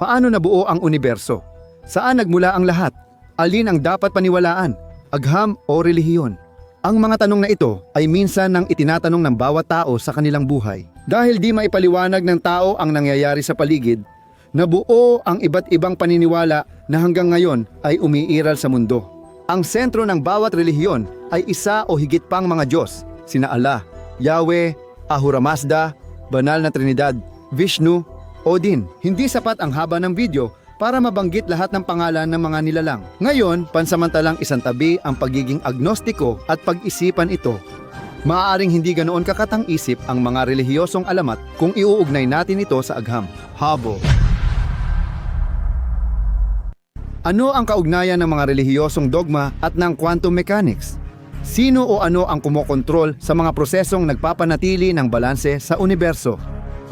Paano nabuo ang universo? Saan nagmula ang lahat? Alin ang dapat paniwalaan? Agham o relihiyon? Ang mga tanong na ito ay minsan nang itinatanong ng bawat tao sa kanilang buhay. Dahil di maipaliwanag ng tao ang nangyayari sa paligid, nabuo ang iba't ibang paniniwala na hanggang ngayon ay umiiral sa mundo. Ang sentro ng bawat relihiyon ay isa o higit pang mga Diyos, sina Allah, Yahweh, Ahura Mazda, Banal na Trinidad, Vishnu, Odin. Hindi sapat ang haba ng video para mabanggit lahat ng pangalan ng mga nilalang. Ngayon, pansamantalang isantabi ang pagiging agnostiko at pag-isipan ito. Maaaring hindi ganoon kakatang-isip ang mga relihiyosong alamat kung iuugnay natin ito sa agham. Habo. Ano ang kaugnayan ng mga relihiyosong dogma at ng quantum mechanics? Sino o ano ang kumokontrol sa mga prosesong nagpapanatili ng balanse sa universo?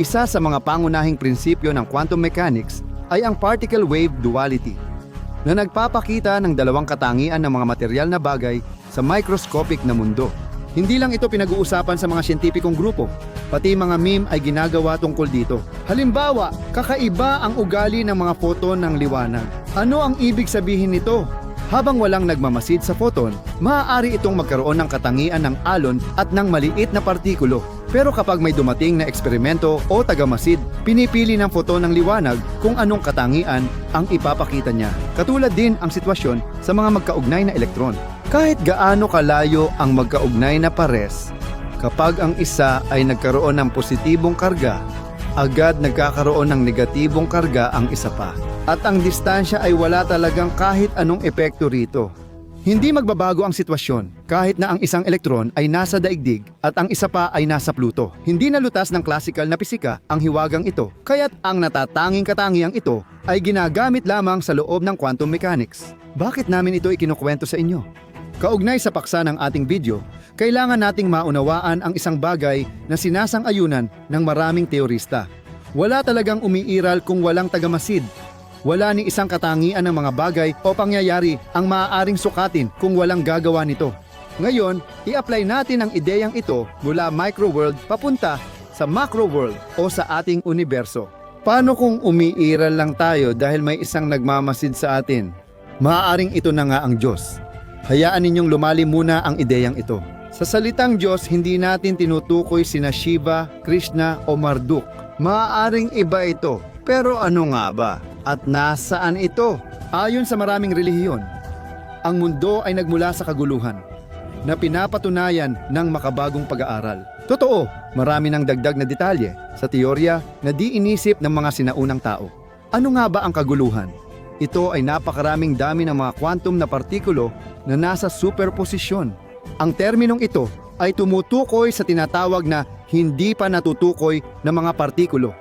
Isa sa mga pangunahing prinsipyo ng quantum mechanics ay ang particle wave duality, na nagpapakita ng dalawang katangian ng mga material na bagay sa microscopic na mundo. Hindi lang ito pinag-uusapan sa mga siyentipikong grupo, pati mga meme ay ginagawa tungkol dito. Halimbawa, kakaiba ang ugali ng mga photon ng liwanag. Ano ang ibig sabihin nito? Habang walang nagmamasid sa photon, maaari itong magkaroon ng katangian ng alon at ng maliit na partikulo. Pero kapag may dumating na eksperimento o tagamasid, pinipili ng photon ng liwanag kung anong katangian ang ipapakita niya. Katulad din ang sitwasyon sa mga magkaugnay na elektron. Kahit gaano kalayo ang magkaugnay na pares, kapag ang isa ay nagkaroon ng positibong karga, agad nagkakaroon ng negatibong karga ang isa pa. At ang distansya ay wala talagang kahit anong epekto rito. Hindi magbabago ang sitwasyon kahit na ang isang elektron ay nasa daigdig at ang isa pa ay nasa Pluto. Hindi nalutas ng classical na pisika ang hiwagang ito, kaya't ang natatanging katangiang ito ay ginagamit lamang sa loob ng quantum mechanics. Bakit namin ito ikinukwento sa inyo? Kaugnay sa paksa ng ating video, kailangan nating maunawaan ang isang bagay na sinasang-ayunan ng maraming teorista. Wala talagang umiiral kung walang tagamasid. Wala ni isang katangian ng mga bagay o pangyayari ang maaaring sukatin kung walang gagawa nito. Ngayon, i-apply natin ang ideyang ito mula microworld papunta sa macroworld o sa ating universo. Paano kung umiiral lang tayo dahil may isang nagmamasid sa atin? Maaaring ito na nga ang Diyos. Hayaan ninyong lumalim muna ang ideyang ito. Sa salitang Diyos, hindi natin tinutukoy sina Shiva, Krishna o Marduk. Maaaring iba ito. Pero ano nga ba? At nasaan ito? Ayon sa maraming relihiyon, ang mundo ay nagmula sa kaguluhan na pinapatunayan ng makabagong pag-aaral. Totoo, marami ng dagdag na detalye sa teorya na di inisip ng mga sinaunang tao. Ano nga ba ang kaguluhan? Ito ay napakaraming dami ng mga quantum na partikulo na nasa superposisyon. Ang terminong ito ay tumutukoy sa tinatawag na hindi pa natutukoy na mga partikulo,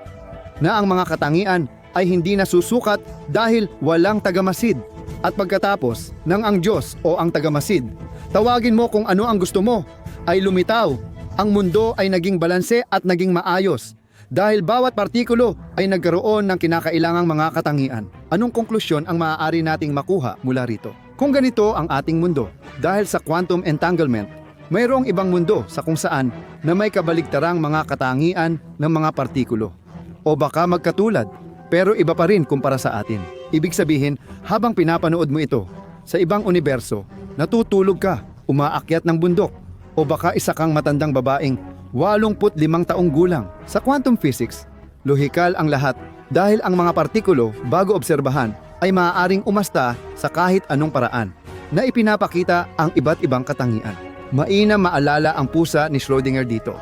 na ang mga katangian ay hindi nasusukat dahil walang tagamasid. At pagkatapos ng ang Diyos o ang tagamasid, tawagin mo kung ano ang gusto mo, ay lumitaw. Ang mundo ay naging balanse at naging maayos dahil bawat partikulo ay nagkaroon ng kinakailangang mga katangian. Anong konklusyon ang maaari nating makuha mula rito? Kung ganito ang ating mundo, dahil sa quantum entanglement, mayroong ibang mundo sa kung saan na may kabaligtarang mga katangian ng mga partikulo. O baka magkatulad, pero iba pa rin kumpara sa atin. Ibig sabihin, habang pinapanood mo ito, sa ibang universo, natutulog ka, umaakyat ng bundok, o baka isa kang matandang babaeng 85 taong gulang. Sa quantum physics, lohikal ang lahat dahil ang mga partikulo bago obserbahan ay maaaring umasta sa kahit anong paraan na ipinapakita ang iba't ibang katangian. Mainam maalala ang pusa ni Schrödinger dito.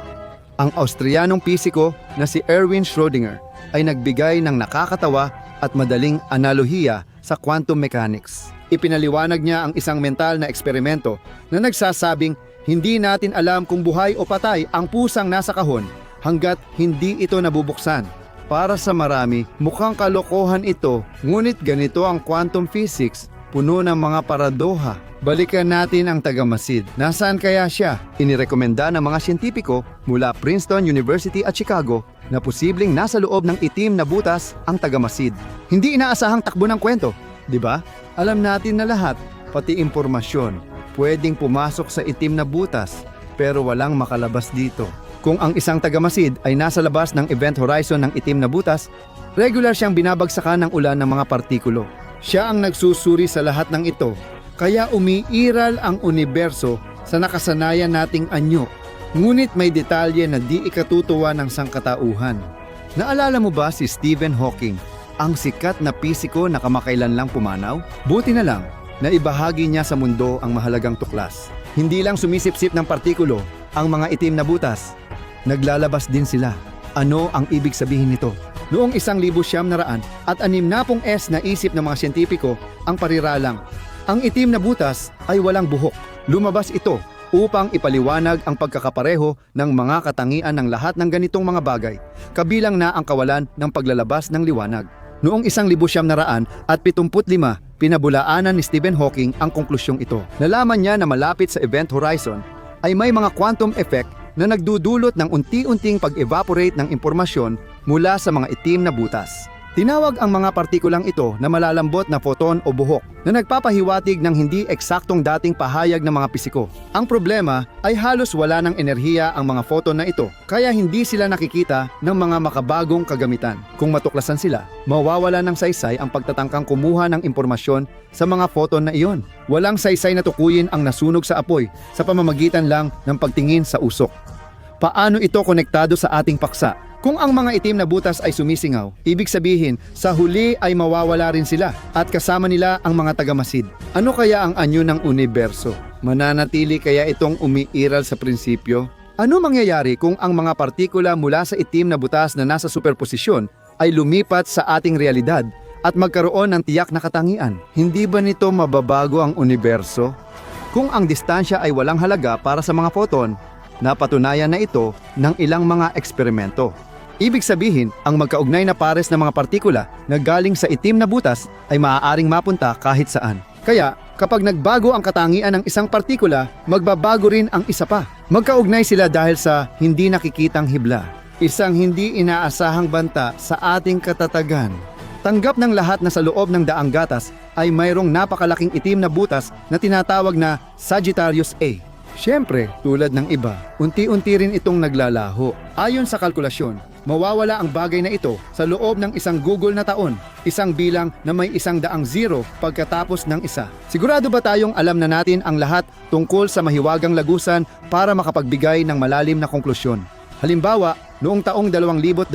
Ang Austrianong pisiko na si Erwin Schrödinger ay nagbigay ng nakakatawa at madaling analohiya sa quantum mechanics. Ipinaliwanag niya ang isang mental na eksperimento na nagsasabing hindi natin alam kung buhay o patay ang pusang nasa kahon hanggat hindi ito nabubuksan. Para sa marami, mukhang kalokohan ito, ngunit ganito ang quantum physics, puno ng mga paradoha. Balikan natin ang tagamasid. Nasaan kaya siya? Inirekomenda ng mga siyentipiko mula Princeton University at Chicago na posibleng nasa loob ng itim na butas ang tagamasid. Hindi inaasahang takbo ng kwento, di ba? Alam natin na lahat, pati impormasyon, pwedeng pumasok sa itim na butas, pero walang makalabas dito. Kung ang isang tagamasid ay nasa labas ng event horizon ng itim na butas, regular siyang binabagsakan ng ulan ng mga partikulo. Siya ang nagsusuri sa lahat ng ito, kaya umiiral ang universo sa nakasanayan nating anyo. Ngunit may detalye na di ikatutuwa ng sangkatauhan. Naalala mo ba si Stephen Hawking, ang sikat na pisiko na kamakailan lang pumanaw? Buti na lang na ibahagi niya sa mundo ang mahalagang tuklas. Hindi lang sumisipsip ng partikulo ang mga itim na butas, naglalabas din sila. Ano ang ibig sabihin nito? Noong 1960 at 60 S na isip ng mga siyentipiko ang pariralang, ang itim na butas ay walang buhok. Lumabas ito upang ipaliwanag ang pagkakapareho ng mga katangian ng lahat ng ganitong mga bagay, kabilang na ang kawalan ng paglalabas ng liwanag. Noong 1975, pinabulaanan ni Stephen Hawking ang konklusyong ito. Nalaman niya na malapit sa event horizon ay may mga quantum effect na nagdudulot ng unti-unting pag-evaporate ng impormasyon mula sa mga itim na butas. Tinawag ang mga partikulang ito na malalambot na photon o buhok na nagpapahiwatig ng hindi eksaktong dating pahayag ng mga pisiko. Ang problema ay halos wala ng enerhiya ang mga photon na ito, kaya hindi sila nakikita ng mga makabagong kagamitan. Kung matuklasan sila, mawawala ng saysay ang pagtatangkang kumuha ng impormasyon sa mga photon na iyon. Walang saysay na tukuyin ang nasunog sa apoy sa pamamagitan lang ng pagtingin sa usok. Paano ito konektado sa ating paksa? Kung ang mga itim na butas ay sumisingaw, ibig sabihin sa huli ay mawawala rin sila at kasama nila ang mga tagamasid. Ano kaya ang anyo ng universo? Mananatili kaya itong umiiral sa prinsipyo? Ano mangyayari kung ang mga partikula mula sa itim na butas na nasa superposisyon ay lumipat sa ating realidad at magkaroon ng tiyak na katangian? Hindi ba nito mababago ang universo? Kung ang distansya ay walang halaga para sa mga photon, napatunayan na ito ng ilang mga eksperimento. Ibig sabihin, ang magkaugnay na pares ng mga partikula na galing sa itim na butas ay maaaring mapunta kahit saan. Kaya, kapag nagbago ang katangian ng isang partikula, magbabago rin ang isa pa. Magkaugnay sila dahil sa hindi nakikitang hibla. Isang hindi inaasahang banta sa ating katatagan. Tanggap ng lahat na sa loob ng daang gatas ay mayroong napakalaking itim na butas na tinatawag na Sagittarius A. Siyempre, tulad ng iba, unti-unti rin itong naglalaho. Ayon sa kalkulasyon, mawawala ang bagay na ito sa loob ng isang gugol na taon, isang bilang na may 100 zero pagkatapos ng isa. Sigurado ba tayong alam na natin ang lahat tungkol sa mahiwagang lagusan para makapagbigay ng malalim na konklusyon? Halimbawa, noong taong 2022,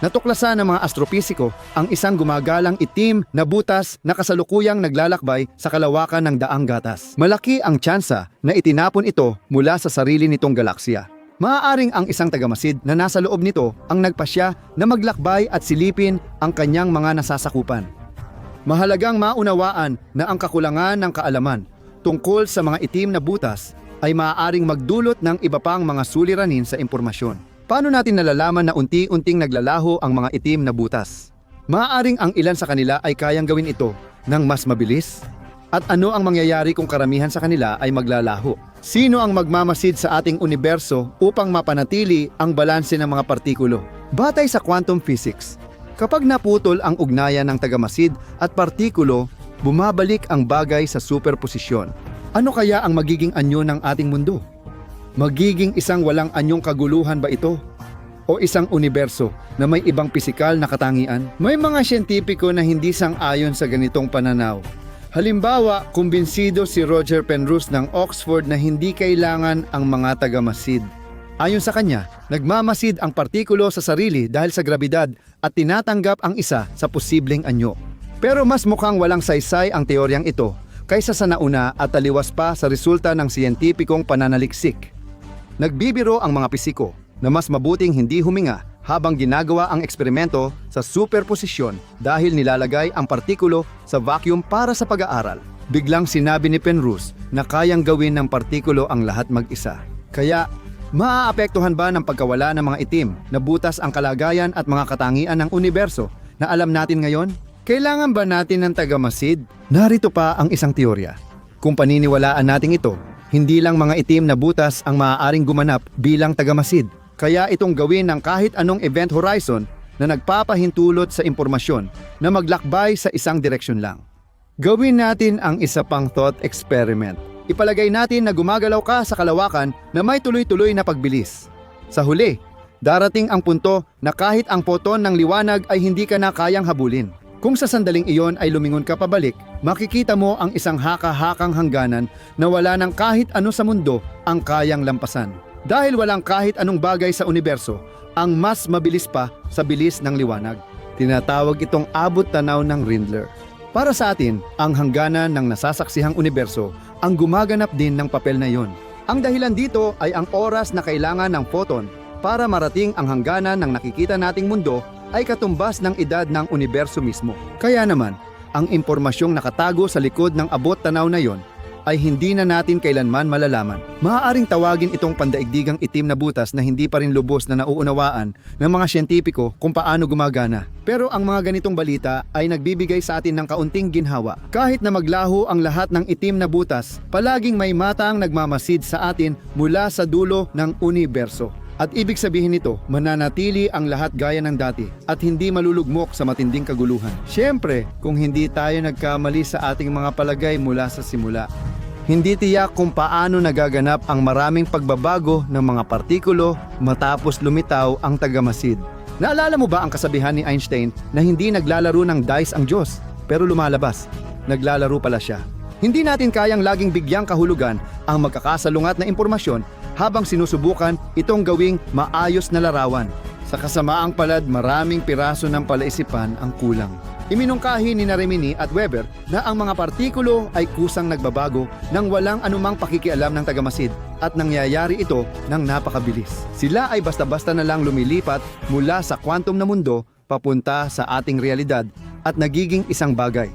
natuklasan ng mga astropisiko ang isang gumagalang itim na butas na kasalukuyang naglalakbay sa kalawakan ng daang gatas. Malaki ang tsansa na itinapon ito mula sa sarili nitong galaksya. Maaaring ang isang tagamasid na nasa loob nito ang nagpasya na maglakbay at silipin ang kanyang mga nasasakupan. Mahalagang maunawaan na ang kakulangan ng kaalaman tungkol sa mga itim na butas ay maaaring magdulot ng iba pang mga suliranin sa impormasyon. Paano natin nalalaman na unti-unting naglalaho ang mga itim na butas? Maaaring ang ilan sa kanila ay kayang gawin ito ng mas mabilis? At ano ang mangyayari kung karamihan sa kanila ay maglalaho? Sino ang magmamasid sa ating universo upang mapanatili ang balanse ng mga partikulo? Batay sa quantum physics, kapag naputol ang ugnayan ng tagamasid at partikulo, bumabalik ang bagay sa superposisyon. Ano kaya ang magiging anyo ng ating mundo? Magiging isang walang anyong kaguluhan ba ito? O isang universo na may ibang pisikal na katangian? May mga siyentipiko na hindi sang-ayon sa ganitong pananaw. Halimbawa, kumbinsido si Roger Penrose ng Oxford na hindi kailangan ang mga tagamasid. Ayon sa kanya, nagmamasid ang partikulo sa sarili dahil sa grabidad at tinatanggap ang isa sa posibleng anyo. Pero mas mukhang walang saysay ang teoryang ito kaysa sa nauna at taliwas pa sa resulta ng siyentipikong pananaliksik. Nagbibiro ang mga pisiko na mas mabuting hindi huminga habang ginagawa ang eksperimento sa superposisyon dahil nilalagay ang partikulo sa vacuum para sa pag-aaral. Biglang sinabi ni Penrose na kayang gawin ng partikulo ang lahat mag-isa. Kaya, maaapektuhan ba ng pagkawala ng mga itim na butas ang kalagayan at mga katangian ng universo na alam natin ngayon? Kailangan ba natin ng tagamasid? Narito pa ang isang teorya. Kung paniniwalaan natin ito, hindi lang mga itim na butas ang maaaring gumanap bilang tagamasid. Kaya itong gawin ng kahit anong event horizon na nagpapahintulot sa impormasyon na maglakbay sa isang direksyon lang. Gawin natin ang isa pang thought experiment. Ipalagay natin na gumagalaw ka sa kalawakan na may tuloy-tuloy na pagbilis. Sa huli, darating ang punto na kahit ang poton ng liwanag ay hindi ka na kayang habulin. Kung sa sandaling iyon ay lumingon ka pabalik, makikita mo ang isang haka-hakang hangganan na wala ng kahit ano sa mundo ang kayang lampasan. Dahil walang kahit anong bagay sa universo ang mas mabilis pa sa bilis ng liwanag. Tinatawag itong abot tanaw ng Rindler. Para sa atin, ang hangganan ng nasasaksihang universo ang gumaganap din ng papel na iyon. Ang dahilan dito ay ang oras na kailangan ng photon para marating ang hangganan ng nakikita nating mundo ay katumbas ng edad ng universo mismo. Kaya naman, ang impormasyong nakatago sa likod ng abot tanaw na iyon ay hindi na natin kailanman malalaman. Maaaring tawagin itong pandaigdigang itim na butas na hindi pa rin lubos na nauunawaan ng mga siyentipiko kung paano gumagana. Pero ang mga ganitong balita ay nagbibigay sa atin ng kaunting ginhawa. Kahit na maglaho ang lahat ng itim na butas, palaging may mata ang nagmamasid sa atin mula sa dulo ng universo. At ibig sabihin nito, mananatili ang lahat gaya ng dati at hindi malulugmok sa matinding kaguluhan. Siyempre, kung hindi tayo nagkamali sa ating mga palagay mula sa simula. Hindi tiyak kung paano nagaganap ang maraming pagbabago ng mga partikulo matapos lumitaw ang tagamasid. Naalala mo ba ang kasabihan ni Einstein na hindi naglalaro ng dice ang Diyos, pero lumalabas? Naglalaro pala siya. Hindi natin kayang laging bigyang kahulugan ang magkakasalungat na impormasyon habang sinusubukan itong gawing maayos na larawan. Sa kasamaang palad, maraming piraso ng palaisipan ang kulang. Iminungkahi ni Rimini at Weber na ang mga partikulo ay kusang nagbabago nang walang anumang pakikialam ng tagamasid at nangyayari ito ng napakabilis. Sila ay basta-basta na lang lumilipat mula sa quantum na mundo papunta sa ating realidad at nagiging isang bagay.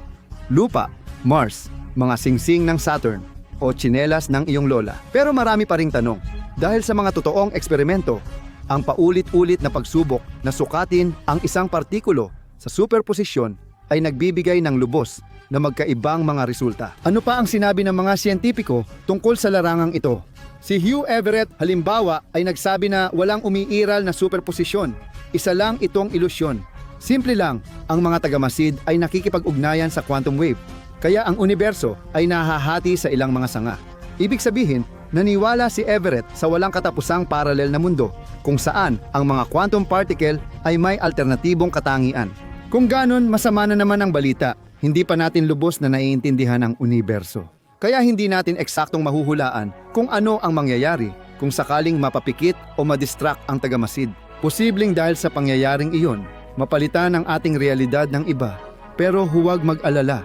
Lupa, Mars, mga singsing ng Saturn, o tsinelas ng iyong lola. Pero marami pa ring tanong. Dahil sa mga totoong eksperimento, ang paulit-ulit na pagsubok na sukatin ang isang partikulo sa superposisyon ay nagbibigay ng lubos na magkaibang mga resulta. Ano pa ang sinabi ng mga siyentipiko tungkol sa larangang ito? Si Hugh Everett halimbawa ay nagsabi na walang umiiral na superposisyon. Isa lang itong ilusyon. Simple lang, ang mga tagamasid ay nakikipag-ugnayan sa quantum wave. Kaya ang universo ay nahahati sa ilang mga sanga. Ibig sabihin, naniwala si Everett sa walang katapusang paralel na mundo kung saan ang mga quantum particle ay may alternatibong katangian. Kung ganon, masama na naman ang balita. Hindi pa natin lubos na naiintindihan ang universo. Kaya hindi natin eksaktong mahuhulaan kung ano ang mangyayari kung sakaling mapapikit o madistract ang tagamasid. Posibleng dahil sa pangyayaring iyon, mapalitan ang ating realidad ng iba. Pero huwag mag-alala.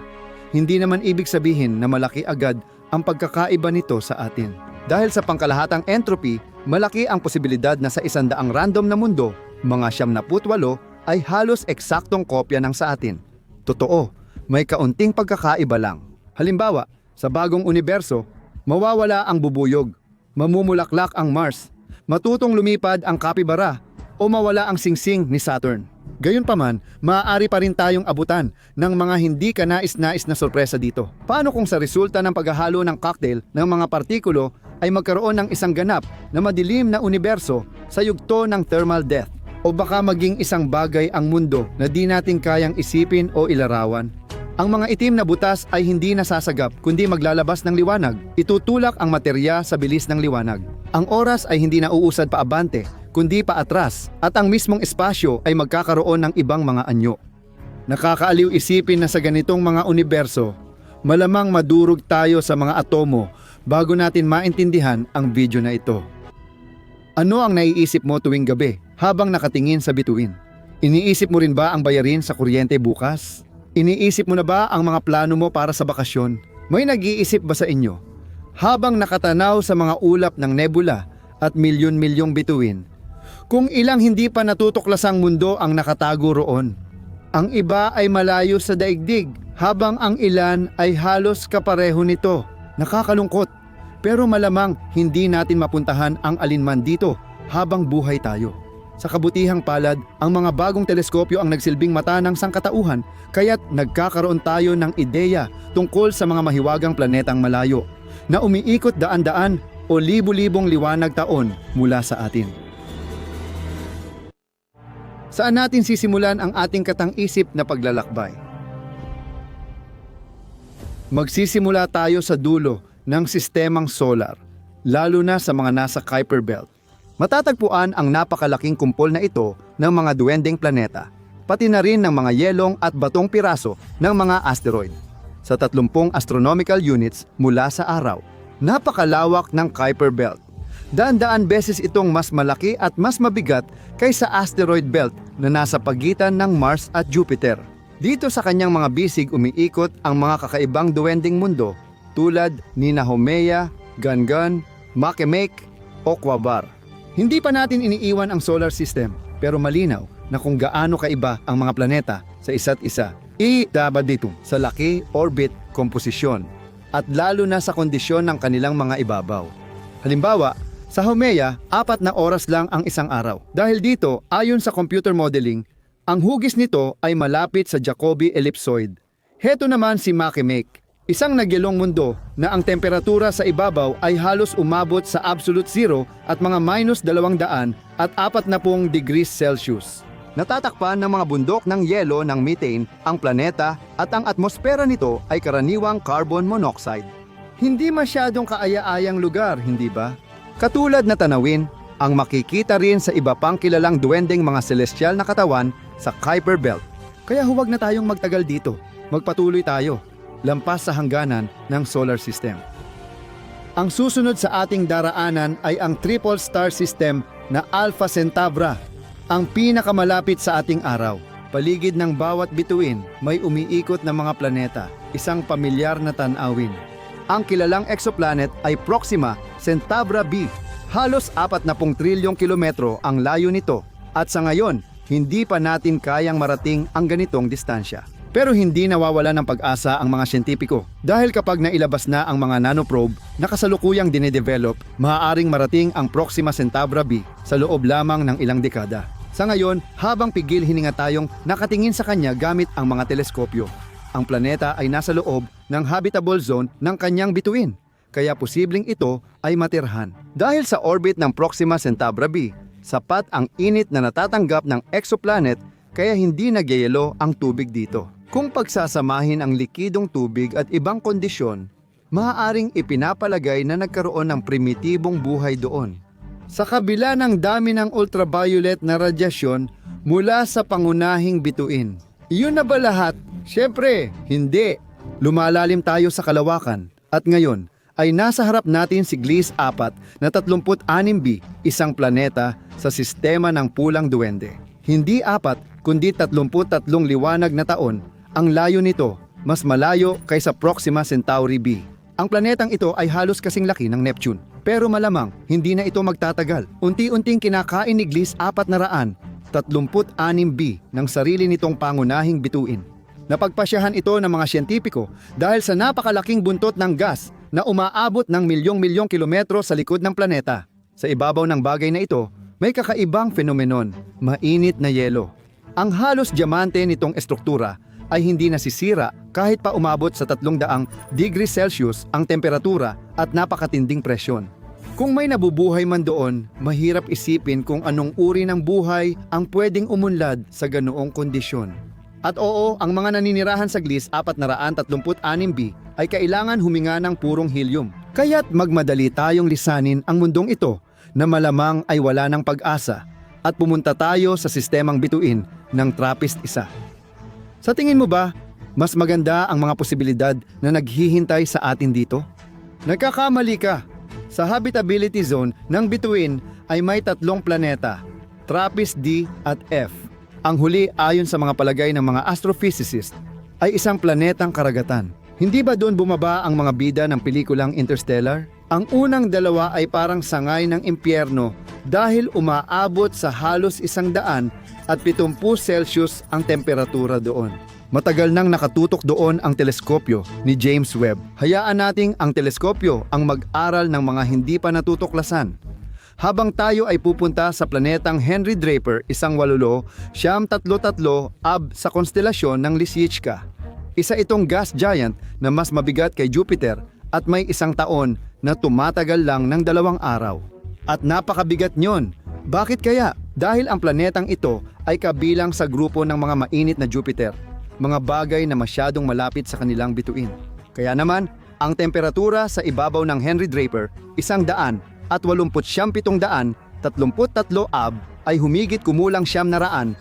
Hindi naman ibig sabihin na malaki agad ang pagkakaiba nito sa atin. Dahil sa pangkalahatang entropy, malaki ang posibilidad na sa 100 random na mundo, mga 78 ay halos eksaktong kopya ng sa atin. Totoo, may kaunting pagkakaiba lang. Halimbawa, sa bagong universo, mawawala ang bubuyog, mamumulaklak ang Mars, matutong lumipad ang kapibara, o mawala ang singsing ni Saturn. Gayunpaman, maaari pa rin tayong abutan ng mga hindi kanais-nais na sorpresa dito. Paano kung sa resulta ng paghahalo ng cocktail ng mga partikulo ay magkaroon ng isang ganap na madilim na universo sa yugto ng thermal death? O baka maging isang bagay ang mundo na di natin kayang isipin o ilarawan? Ang mga itim na butas ay hindi nasasagap kundi maglalabas ng liwanag. Itutulak ang materya sa bilis ng liwanag. Ang oras ay hindi nauusad pa abante kundi pa atras at ang mismong espasyo ay magkakaroon ng ibang mga anyo. Nakakaaliw isipin na sa ganitong mga universo, malamang madurog tayo sa mga atomo bago natin maintindihan ang video na ito. Ano ang naiisip mo tuwing gabi habang nakatingin sa bituin? Iniisip mo rin ba ang bayarin sa kuryente bukas? Iniisip mo na ba ang mga plano mo para sa bakasyon? May nag-iisip ba sa inyo? Habang nakatanaw sa mga ulap ng nebula at milyon-milyong bituin, kung ilang hindi pa natutuklasang mundo ang nakatago roon. Ang iba ay malayo sa daigdig, habang ang ilan ay halos kapareho nito. Nakakalungkot, pero malamang hindi natin mapuntahan ang alinman dito habang buhay tayo. Sa kabutihang palad, ang mga bagong teleskopyo ang nagsilbing mata ng sangkatauhan, kaya't nagkakaroon tayo ng ideya tungkol sa mga mahiwagang planetang malayo, na umiikot daan-daan o libu-libong liwanag taon mula sa atin. Saan natin sisimulan ang ating katang-isip na paglalakbay? Magsisimula tayo sa dulo ng sistemang solar, lalo na sa mga nasa Kuiper Belt. Matatagpuan ang napakalaking kumpol na ito ng mga duwending planeta, pati na rin ng mga yelong at batong piraso ng mga asteroid. Sa 30 astronomical units mula sa araw, napakalawak ng Kuiper Belt. Daan-daan beses itong mas malaki at mas mabigat kaysa asteroid belt na nasa pagitan ng Mars at Jupiter. Dito sa kanyang mga bisig umiikot ang mga kakaibang duwending mundo tulad ni Haumea, Gangan, Makemake o Quabar. Hindi pa natin iniiwan ang solar system, pero malinaw na kung gaano kaiba ang mga planeta sa isa't isa. Idabad dito sa laki, orbit, komposisyon, at lalo na sa kondisyon ng kanilang mga ibabaw. Halimbawa, sa Haumea, 4 na oras lang ang isang araw. Dahil dito, ayon sa computer modeling, ang hugis nito ay malapit sa Jacobi ellipsoid. Heto naman si Makemake, isang nagyelong mundo na ang temperatura sa ibabaw ay halos umabot sa absolute zero at mga -200 at 40 degrees Celsius. Natatakpan ng mga bundok ng yelo ng methane ang planeta at ang atmosfera nito ay karaniwang carbon monoxide. Hindi masyadong kaaya-ayang lugar, hindi ba? Katulad na tanawin, ang makikita rin sa iba pang kilalang duwending mga celestial na katawan sa Kuiper Belt. Kaya huwag na tayong magtagal dito. Magpatuloy tayo, lampas sa hangganan ng solar system. Ang susunod sa ating daraanan ay ang triple star system na Alpha Centauri, ang pinakamalapit sa ating araw. Paligid ng bawat bituin may umiikot na mga planeta, isang pamilyar na tanawin. Ang kilalang exoplanet ay Proxima Centauri b. Halos 40 trilyong kilometro ang layo nito at sa ngayon, hindi pa natin kayang marating ang ganitong distansya. Pero hindi nawawala ng pag-asa ang mga siyentipiko dahil kapag nailabas na ang mga nanoprobe na kasalukuyang dinedevelop, maaaring marating ang Proxima Centauri b sa loob lamang ng ilang dekada. Sa ngayon, habang pigil hininga tayong nakatingin sa kanya gamit ang mga teleskopyo, ang planeta ay nasa loob ng habitable zone ng kanyang bituin, kaya posibleng ito ay matirhan. Dahil sa orbit ng Proxima Centauri b, sapat ang init na natatanggap ng exoplanet kaya hindi nagyayelo ang tubig dito. Kung pagsasamahin ang likidong tubig at ibang kondisyon, maaaring ipinapalagay na nagkaroon ng primitibong buhay doon. Sa kabila ng dami ng ultraviolet na radyasyon mula sa pangunahing bituin. Iyon na ba lahat? Siyempre, hindi. Lumalalim tayo sa kalawakan at ngayon ay nasa harap natin si Gliese 4 na 36b, isang planeta sa sistema ng pulang duwende. Hindi 4, kundi 33 liwanag na taon. Ang layo nito, mas malayo kaysa Proxima Centauri b. Ang planetang ito ay halos kasing laki ng Neptune. Pero malamang, hindi na ito magtatagal. Unti-unting kinakain ni Gliese 436b ng sarili nitong pangunahing bituin. Napagpasyahan ito ng mga siyentipiko dahil sa napakalaking buntot ng gas na umaabot ng milyong-milyong kilometro sa likod ng planeta. Sa ibabaw ng bagay na ito, may kakaibang fenomenon, mainit na yelo. Ang halos diamante nitong estruktura ay hindi nasisira kahit pa umabot sa 300 degrees Celsius ang temperatura at napakatinding presyon. Kung may nabubuhay man doon, mahirap isipin kung anong uri ng buhay ang pwedeng umunlad sa ganoong kondisyon. At oo, ang mga naninirahan sa Gliese 436b ay kailangan huminga ng purong helium. Kaya't magmadali tayong lisanin ang mundong ito na malamang ay wala ng pag-asa at pumunta tayo sa sistemang bituin ng TRAPPIST-1. Sa tingin mo ba, mas maganda ang mga posibilidad na naghihintay sa atin dito? Nagkakamali ka. Sa habitability zone ng bituin ay may 3 planeta, TRAPPIST-D at F. Ang huli ayon sa mga palagay ng mga astrophysicist ay isang planetang karagatan. Hindi ba doon bumaba ang mga bida ng pelikulang Interstellar? Ang unang dalawa ay parang sangay ng impyerno dahil umaabot sa halos 170 Celsius ang temperatura doon. Matagal nang nakatutok doon ang teleskopyo ni James Webb. Hayaan nating ang teleskopyo ang mag-aral ng mga hindi pa natutuklasan. Habang tayo ay pupunta sa planetang Henry Draper 1833 ab sa konstelasyon ng Lisichka. Isa itong gas giant na mas mabigat kay Jupiter at may 1 taon na tumatagal lang ng 2 araw. At napakabigat nyon. Bakit kaya? Dahil ang planetang ito ay kabilang sa grupo ng mga mainit na Jupiter, mga bagay na masyadong malapit sa kanilang bituin. Kaya naman, ang temperatura sa ibabaw ng Henry Draper, 187 33 ab ay humigit kumulang 930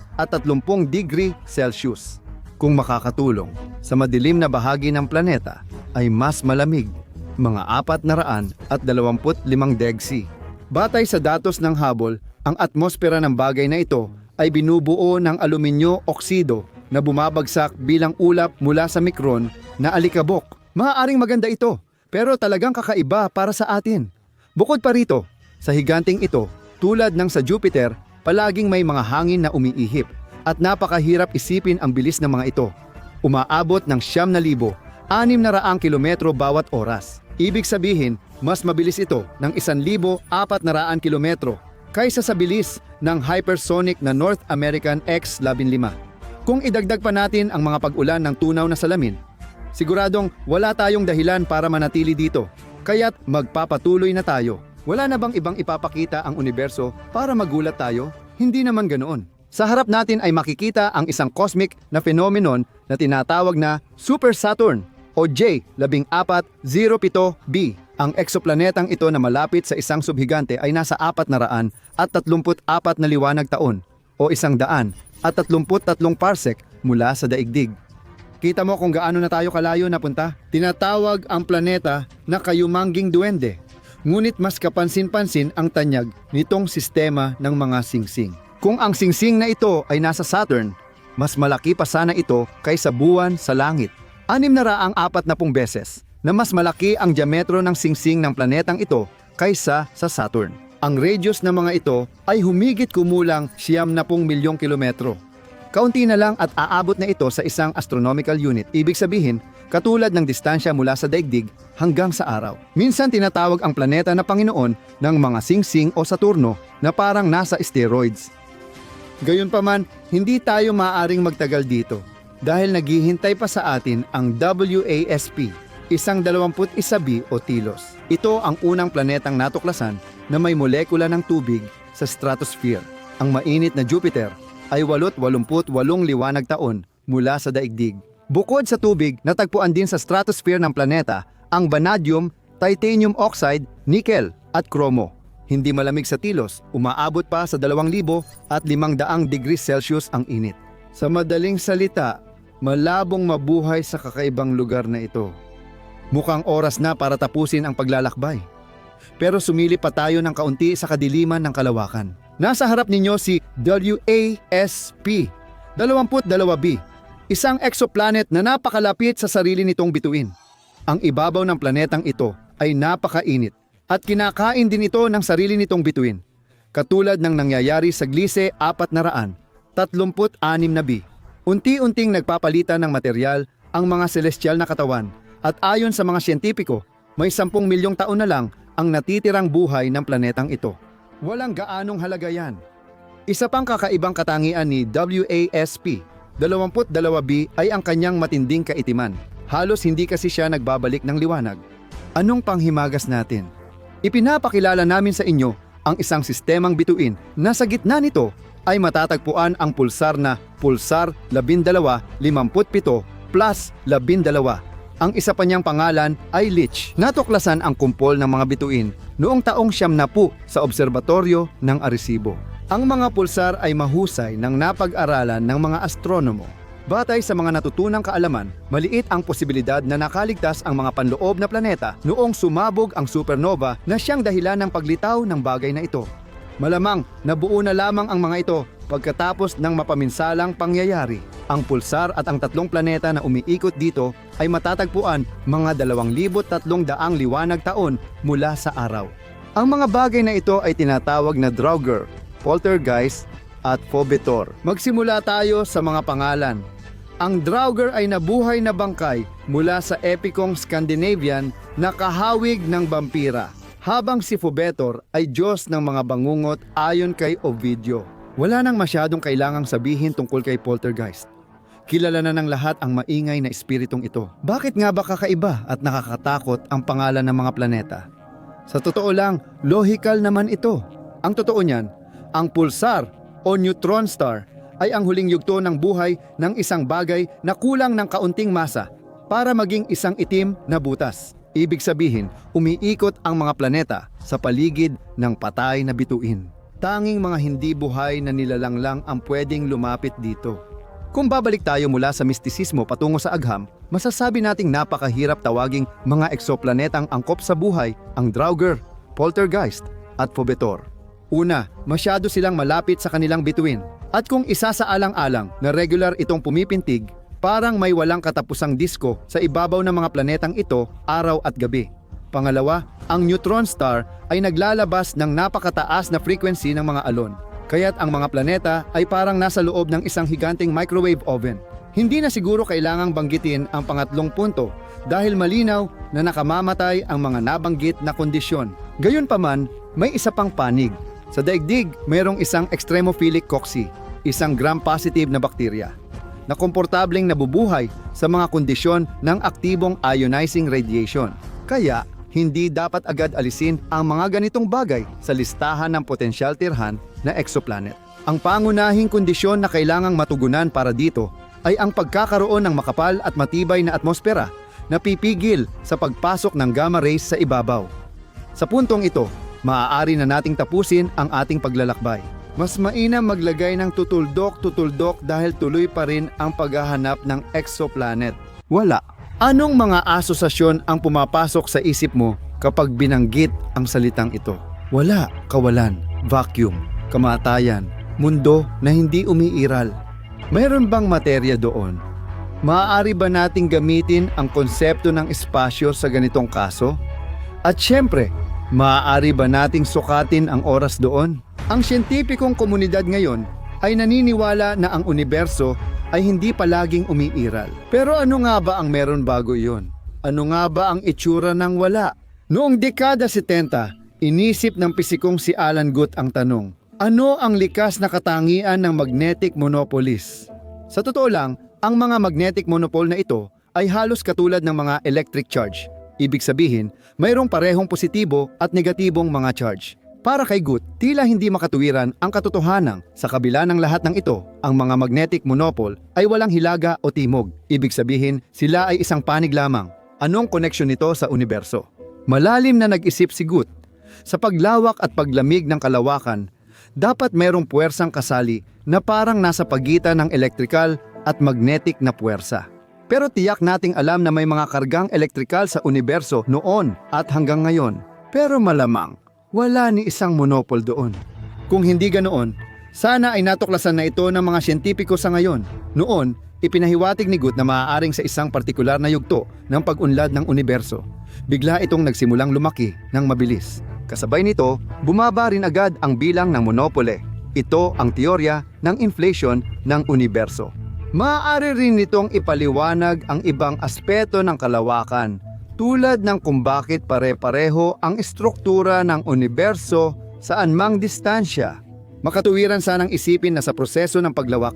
degree Celsius. Kung makakatulong, sa madilim na bahagi ng planeta ay mas malamig, mga 425 degsi. Batay sa datos ng Hubble, ang atmosfera ng bagay na ito ay binubuo ng aluminyo oksido na bumabagsak bilang ulap mula sa mikron na alikabok. Maaaring maganda ito, pero talagang kakaiba para sa atin. Bukod pa rito, sa higanting ito, tulad ng sa Jupiter, palaging may mga hangin na umiihip at napakahirap isipin ang bilis ng mga ito. Umaabot ng 9,600 kilometro bawat oras. Ibig sabihin, mas mabilis ito ng 1,400 kilometro kaysa sa bilis ng hypersonic na North American X-15. Kung idagdag pa natin ang mga pag-ulan ng tunaw na salamin, siguradong wala tayong dahilan para manatili dito, kaya't magpapatuloy na tayo. Wala na bang ibang ipapakita ang universo para magulat tayo? Hindi naman ganoon. Sa harap natin ay makikita ang isang cosmic na phenomenon na tinatawag na Super Saturn o J1407b. Ang eksoplanetang ito na malapit sa isang subhigante ay nasa 434 na liwanag taon o 133 parsec mula sa daigdig. Kita mo kung gaano na tayo kalayo napunta? Tinatawag ang planeta na kayumangging duwende. Ngunit mas kapansin-pansin ang tanyag nitong sistema ng mga singsing. Kung ang singsing na ito ay nasa Saturn, mas malaki pa sana ito kaysa buwan sa langit. 640 beses na mas malaki ang diametro ng singsing ng planetang ito kaysa sa Saturn. Ang radius ng mga ito ay humigit kumulang 70 milyong kilometro. Kaunti na lang at aabot na ito sa isang astronomical unit. Ibig sabihin, katulad ng distansya mula sa daigdig hanggang sa araw. Minsan tinatawag ang planeta na Panginoon ng mga singsing o Saturno na parang nasa steroids. Gayunpaman, hindi tayo maaaring magtagal dito dahil naghihintay pa sa atin ang WASP, isang 21b o Tilos. Ito ang unang planetang natuklasan na may molekula ng tubig sa stratosphere. Ang mainit na Jupiter ay 88 liwanag taon mula sa daigdig. Bukod sa tubig, natagpuan din sa stratosphere ng planeta ang vanadium, titanium oxide, nickel at chromo. Hindi malamig sa Tilos, umaabot pa sa 2,500 degrees Celsius ang init. Sa madaling salita, malabong mabuhay sa kakaibang lugar na ito. Mukhang oras na para tapusin ang paglalakbay. Pero sumilip pa tayo ng kaunti sa kadiliman ng kalawakan. Nasa harap ninyo si WASP 22b, isang exoplanet na napakalapit sa sarili nitong bituin. Ang ibabaw ng planetang ito ay napakainit at kinakain din ito ng sarili nitong bituin, katulad ng nangyayari sa Gliese 436b. Unti-unting nagpapalitan ng material ang mga celestial na katawan at ayon sa mga siyentipiko, may 10 milyong taon na lang ang natitirang buhay ng planetang ito. Walang gaanong halaga yan. Isa pang kakaibang katangian ni WASP 22b ay ang kanyang matinding kaitiman. Halos hindi kasi siya nagbabalik ng liwanag. Anong panghimagas natin? Ipinapakilala namin sa inyo ang isang sistemang bituin na sa gitna nito ay matatagpuan ang pulsar na Pulsar 1257 plus 12. Ang isa pa niyang pangalan ay Licht. Natuklasan ang kumpol ng mga bituin noong taong 90 sa obserbatoryo ng Arecibo. Ang mga pulsar ay mahusay ng napag-aralan ng mga astronomo. Batay sa mga natutunang kaalaman, maliit ang posibilidad na nakaligtas ang mga panloob na planeta noong sumabog ang supernova na siyang dahilan ng paglitaw ng bagay na ito. Malamang nabuo na lamang ang mga ito pagkatapos ng mapaminsalang pangyayari. Ang pulsar at ang 3 planeta na umiikot dito ay matatagpuan mga 2,300 liwanag taon mula sa araw. Ang mga bagay na ito ay tinatawag na Draugr, Poltergeist at Phobetor. Magsimula tayo sa mga pangalan. Ang Draugr ay nabuhay na bangkay mula sa epikong Scandinavian na kahawig ng vampira, habang si Phobetor ay Diyos ng mga bangungot ayon kay Ovidio. Wala nang masyadong kailangang sabihin tungkol kay Poltergeist. Kilala na ng lahat ang maingay na espiritong ito. Bakit nga ba kakaiba at nakakatakot ang pangalan ng mga planeta? Sa totoo lang, logical naman ito. Ang totoo niyan, ang pulsar o neutron star ay ang huling yugto ng buhay ng isang bagay na kulang ng kaunting masa para maging isang itim na butas. Ibig sabihin, umiikot ang mga planeta sa paligid ng patay na bituin. Tanging mga hindi buhay na nilalang lang ang pwedeng lumapit dito. Kung babalik tayo mula sa mistisismo patungo sa agham, masasabi nating napakahirap tawaging mga eksoplanetang angkop sa buhay ang Draugr, Poltergeist at Fobetor. Una, masyado silang malapit sa kanilang bituin. At kung isa sa alang-alang na regular itong pumipintig, parang may walang katapusang disko sa ibabaw ng mga planetang ito araw at gabi. Pangalawa, ang neutron star ay naglalabas ng napakataas na frequency ng mga alon. Kaya't ang mga planeta ay parang nasa loob ng isang higanting microwave oven. Hindi na siguro kailangang banggitin ang pangatlong punto dahil malinaw na nakamamatay ang mga nabanggit na kondisyon. Gayunpaman, may isa pang panig. Sa daigdig, mayroong isang extremophilic cocci, isang gram-positive na bakterya, na komportableng nabubuhay sa mga kondisyon ng aktibong ionizing radiation. Kaya, hindi dapat agad alisin ang mga ganitong bagay sa listahan ng potensyal tirhan na exoplanet. Ang pangunahing kondisyon na kailangang matugunan para dito ay ang pagkakaroon ng makapal at matibay na atmosfera na pipigil sa pagpasok ng gamma rays sa ibabaw. Sa puntong ito, maaari na nating tapusin ang ating paglalakbay. Mas mainam maglagay ng tutuldok dahil tuloy pa rin ang paghahanap ng exoplanet. Wala. Anong mga asosasyon ang pumapasok sa isip mo kapag binanggit ang salitang ito? Wala, kawalan, vacuum, kamatayan, mundo na hindi umiiral. Mayroon bang materya doon? Maaari ba nating gamitin ang konsepto ng espasyo sa ganitong kaso? At syempre, maaari ba nating sukatin ang oras doon? Ang siyentipikong komunidad ngayon ay naniniwala na ang universo ay hindi palaging umiiral. Pero ano nga ba ang meron bago iyon? Ano nga ba ang itsura ng wala? Noong dekada 70, inisip ng pisikong si Alan Guth ang tanong, ano ang likas na katangian ng magnetic monopolies? Sa totoo lang, ang mga magnetic monopole na ito ay halos katulad ng mga electric charge. Ibig sabihin, mayroong parehong positibo at negatibong mga charge. Para kay Guth, tila hindi makatuwiran ang katotohanan sa kabila ng lahat ng ito, ang mga magnetic monopole ay walang hilaga o timog. Ibig sabihin, sila ay isang panig lamang. Anong koneksyon nito sa universo? Malalim na nag-isip si Guth. Sa paglawak at paglamig ng kalawakan, dapat mayroong puwersang kasali na parang nasa pagitan ng electrical at magnetic na puwersa. Pero tiyak nating alam na may mga kargang elektrikal sa universo noon at hanggang ngayon. Pero malamang, wala ni isang monopole doon. Kung hindi ganoon, sana ay natuklasan na ito ng mga siyentipiko sa ngayon. Noon, ipinahiwatig ni Guth na maaaring sa isang partikular na yugto ng pag-unlad ng universo, bigla itong nagsimulang lumaki ng mabilis. Kasabay nito, bumaba rin agad ang bilang ng monopole. Ito ang teorya ng inflation ng universo. Maaari rin nitong ipaliwanag ang ibang aspeto ng kalawakan, tulad ng kung bakit pare-pareho ang estruktura ng universo sa anumang distansya. Makatuwiran sanang isipin na sa proseso ng paglawak,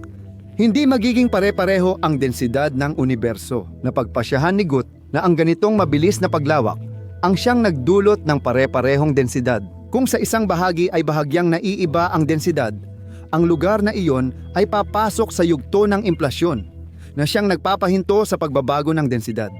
hindi magiging pare-pareho ang densidad ng universo. Napagpasyahan ni Guth na ang ganitong mabilis na paglawak ang siyang nagdulot ng pare-parehong densidad. Kung sa isang bahagi ay bahagyang naiiba ang densidad, ang lugar na iyon ay papasok sa yugto ng inflasyon na siyang nagpapahinto sa pagbabago ng densidad.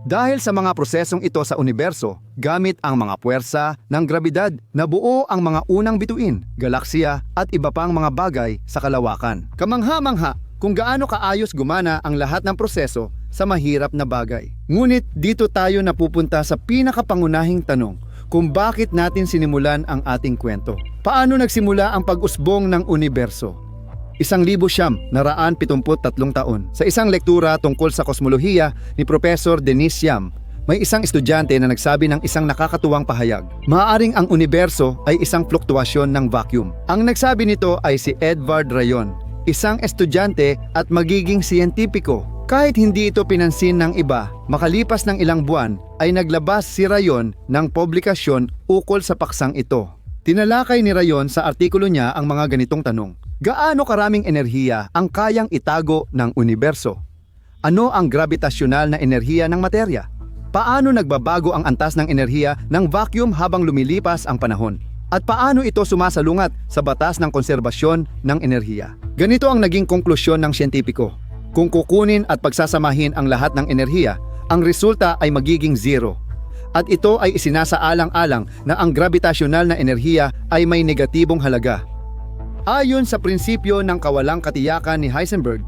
Dahil sa mga prosesong ito sa universo, gamit ang mga puwersa ng grabidad, nabuo ang mga unang bituin, galaksiya at iba pang mga bagay sa kalawakan. Kamangha-mangha kung gaano kaayos gumana ang lahat ng proseso sa mahirap na bagay. Ngunit dito tayo napupunta sa pinakapangunahing tanong, kung bakit natin sinimulan ang ating kwento. Paano nagsimula ang pag-usbong ng universo? 1973 taon. Sa isang lektura tungkol sa kosmolohiya ni Professor Denis Yam, may isang estudyante na nagsabi ng isang nakakatuwang pahayag. Maaaring ang universo ay isang fluktuasyon ng vacuum. Ang nagsabi nito ay si Edward Rayon, isang estudyante at magiging siyentipiko. Kahit hindi ito pinansin ng iba, makalipas ng ilang buwan ay naglabas si Rayon ng publikasyon ukol sa paksang ito. Tinalakay ni Rayon sa artikulo niya ang mga ganitong tanong. Gaano karaming enerhiya ang kayang itago ng universo? Ano ang gravitasyonal na enerhiya ng materya? Paano nagbabago ang antas ng enerhiya ng vacuum habang lumilipas ang panahon? At paano ito sumasalungat sa batas ng konserbasyon ng enerhiya? Ganito ang naging konklusyon ng siyentipiko. Kung kukunin at pagsasamahin ang lahat ng enerhiya, ang resulta ay magiging zero. At ito ay isinasaalang-alang na ang gravitasyonal na enerhiya ay may negatibong halaga. Ayon sa prinsipyo ng kawalang katiyakan ni Heisenberg,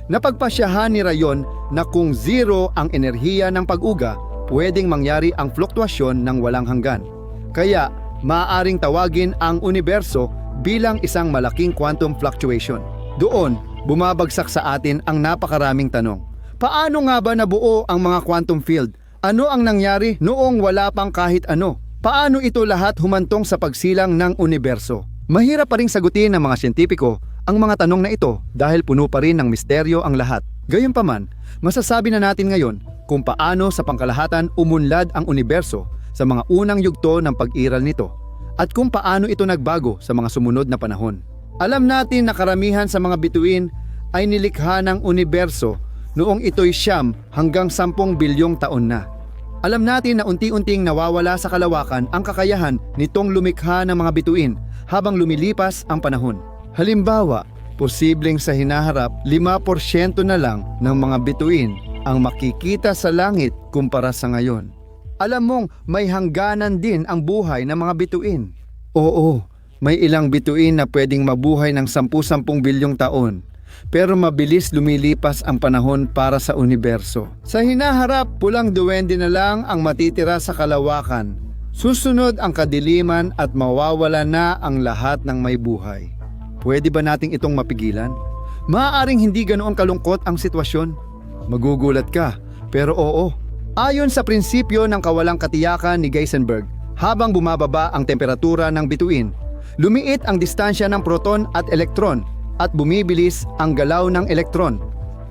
napagpasyahan ni Rayon na kung zero ang enerhiya ng pag-uga, pwedeng mangyari ang fluktuasyon ng walang hanggan. Kaya, maaaring tawagin ang universo bilang isang malaking quantum fluctuation. Doon, bumabagsak sa atin ang napakaraming tanong. Paano nga ba nabuo ang mga quantum field? Ano ang nangyari noong wala pang kahit ano? Paano ito lahat humantong sa pagsilang ng universo? Mahirap pa ring sagutin ng mga siyentipiko ang mga tanong na ito dahil puno pa rin ng misteryo ang lahat. Gayunpaman, masasabi na natin ngayon kung paano sa pangkalahatan umunlad ang universo sa mga unang yugto ng pag-iral nito at kung paano ito nagbago sa mga sumunod na panahon. Alam natin na karamihan sa mga bituin ay nilikha ng universo noong ito'y 9 hanggang 10 bilyong taon na. Alam natin na unti-unting nawawala sa kalawakan ang kakayahan nitong lumikha ng mga bituin habang lumilipas ang panahon. Halimbawa, posibleng sa hinaharap 5% na lang ng mga bituin ang makikita sa langit kumpara sa ngayon. Alam mong may hangganan din ang buhay ng mga bituin. Oo, may ilang bituin na pwedeng mabuhay ng 10-10 bilyong taon. Pero mabilis lumilipas ang panahon para sa universo. Sa hinaharap, pulang duwende na lang ang matitira sa kalawakan. Susunod ang kadiliman at mawawala na ang lahat ng may buhay. Pwede ba nating itong mapigilan? Maaaring hindi ganoon kalungkot ang sitwasyon. Magugulat ka, pero oo. Ayon sa prinsipyo ng kawalang katiyakan ni Heisenberg, habang bumababa ang temperatura ng bituin, lumiit ang distansya ng proton at elektron at bumibilis ang galaw ng elektron.